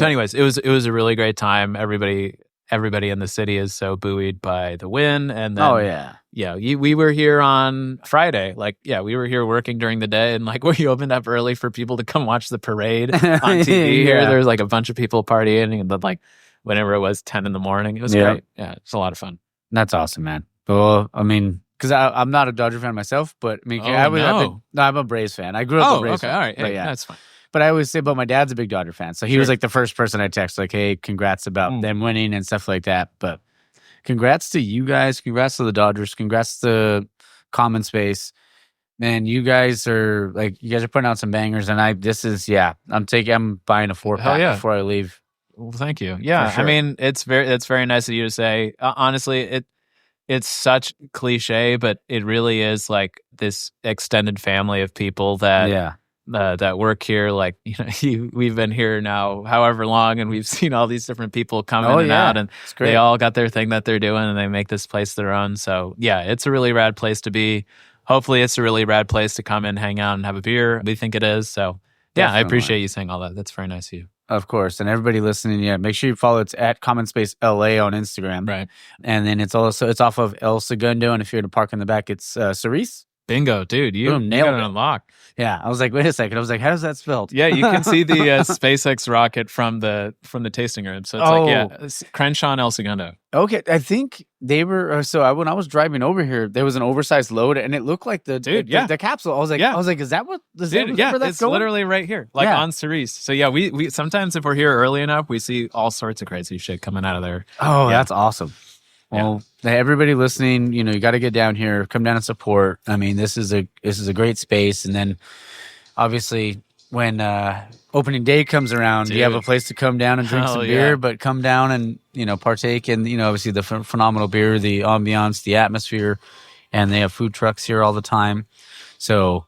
anyways, it was a really great time. Everybody in the city is so buoyed by the win. And then, we were here on Friday. Like, we were here working during the day and like we opened up early for people to come watch the parade on TV here. There was like a bunch of people partying and then like whenever it was 10 in the morning, it was great. Yeah, it's a lot of fun. That's awesome, man. Well, I mean, because I'm not a Dodger fan myself, but I mean, I'm a Braves fan. I grew up a Braves fan. All right. But that's fine. But I always say, but my dad's a big Dodger fan. So he was like the first person I text, like, hey, congrats about them winning and stuff like that. But congrats to you guys. Congrats to the Dodgers. Congrats to Common Space. Man, you guys are putting out some bangers. And I'm buying a 4-pack before I leave. Well, thank you. Yeah. Sure. I mean, it's very nice of you to say. Honestly, it's such cliche, but it really is like this extended family of people that that work here. Like, we've been here now however long, and we've seen all these different people come in and out, and they all got their thing that they're doing, and they make this place their own. So yeah, it's a really rad place to be. Hopefully, it's a really rad place to come and hang out and have a beer. We think it is. So yeah, definitely. I appreciate you saying all that. That's very nice of you. Of course. And everybody listening, make sure you follow it's at Common Space LA on Instagram. Right. And then it's off of El Segundo. And if you're in a park in the back, it's Cerise. Bingo, dude. You nailed got it. it unlocked. Yeah. I was like, wait a second. I was like, how does that spelled? Yeah, you can see the SpaceX rocket from the tasting room. So it's Crenshaw and El Segundo. Okay. I think they were when I was driving over here, there was an oversized load and it looked like the capsule. I was like, is that what is dude, that it's going? literally right here. Like on Cerise. So yeah, we sometimes if we're here early enough, we see all sorts of crazy shit coming out of there. Oh, that's awesome. Well, everybody listening, you got to get down here, come down and support. I mean, this is a great space. And then obviously when opening day comes around, you have a place to come down and drink some beer, but come down and, partake in, obviously the phenomenal beer, the ambiance, the atmosphere, and they have food trucks here all the time. So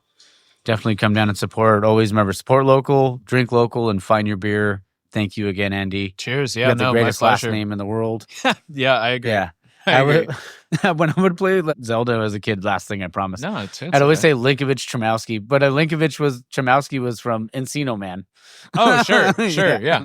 definitely come down and support. Always remember, support local, drink local, and find your beer. Thank you again, Andy. Cheers. You got the greatest last name in the world. Yeah, I agree. Yeah. I agree. When I would play Zelda as a kid, last thing I promised. No, I'd always say Linkovich Tremowski, but Tremowski was from Encino Man. Oh, sure, yeah.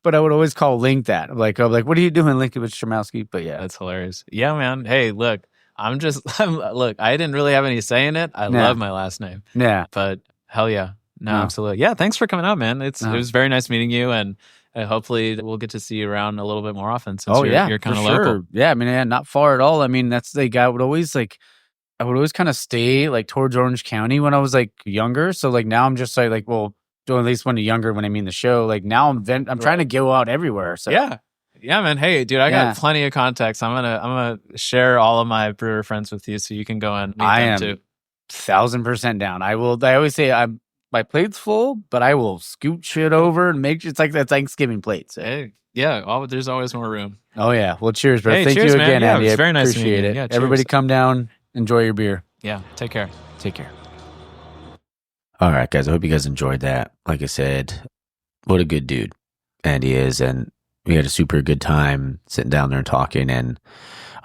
But I would always call Link that. I'm like, what are you doing, Linkovich Tremowski? But yeah, that's hilarious. Yeah, man. Hey, look, I didn't really have any say in it. I love my last name. Yeah, but hell yeah. No, absolutely. Yeah, thanks for coming out, man. It was very nice meeting you, and hopefully we'll get to see you around a little bit more often since you're kind of local. Yeah, I mean, not far at all. I mean, that's like I would always kind of stay like towards Orange County when I was like younger. So like now I'm just like well, doing at least when younger when I mean the show. Like now I'm trying to go out everywhere. So yeah, man. Hey, dude, I got plenty of contacts. I'm gonna share all of my brewer friends with you so you can go and meet them too. 1,000% down. I always say I'm my plate's full, but I will scoot shit over and make sure it's like that Thanksgiving plate. So. Hey, yeah, there's always more room. Oh, yeah. Well, cheers, bro. Hey, Thank cheers, you man. again, Yeah, Andy. it was very nice to meet appreciate you. it. Yeah, cheers. Everybody come down, enjoy your beer. Yeah, take care. Take care. All right, guys. I hope you guys enjoyed that. Like I said, what a good dude Andy is. And we had a super good time sitting down there and talking. And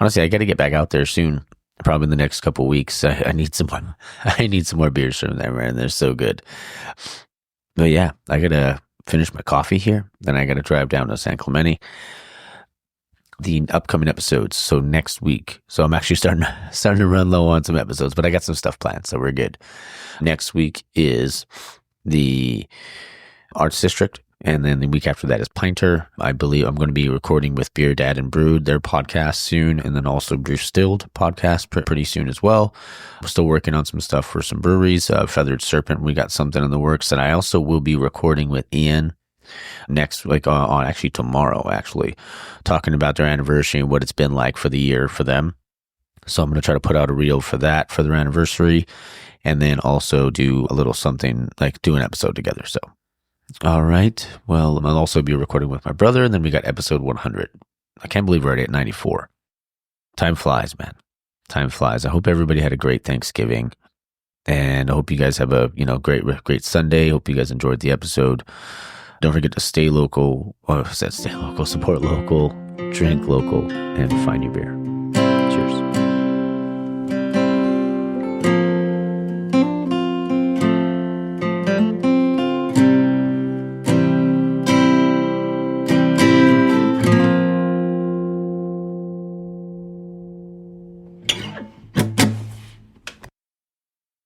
honestly, I got to get back out there soon. Probably in the next couple of weeks. I need some more. I need some more beers from them, man. They're so good. But yeah, I got to finish my coffee here. Then I got to drive down to San Clemente. The upcoming episodes. So next week. So I'm actually starting to run low on some episodes, but I got some stuff planned, so we're good. Next week is the Arts District, and then the week after that is Pinter. I believe I'm going to be recording with Beer Dad and Brewed, their podcast soon, and then also Brew Stilled podcast pretty soon as well. I'm still working on some stuff for some breweries. Feathered Serpent, we got something in the works, and I also will be recording with Ian next, like on actually tomorrow, talking about their anniversary and what it's been like for the year for them. So I'm going to try to put out a reel for that for their anniversary, and then also do a little something like do an episode together. So, all right. Well, I'll also be recording with my brother, and then we got episode 100. I can't believe we're already at 94. Time flies, man. Time flies. I hope everybody had a great Thanksgiving, and I hope you guys have a great Sunday. Hope you guys enjoyed the episode. Don't forget to stay local, support local, drink local, and find your beer.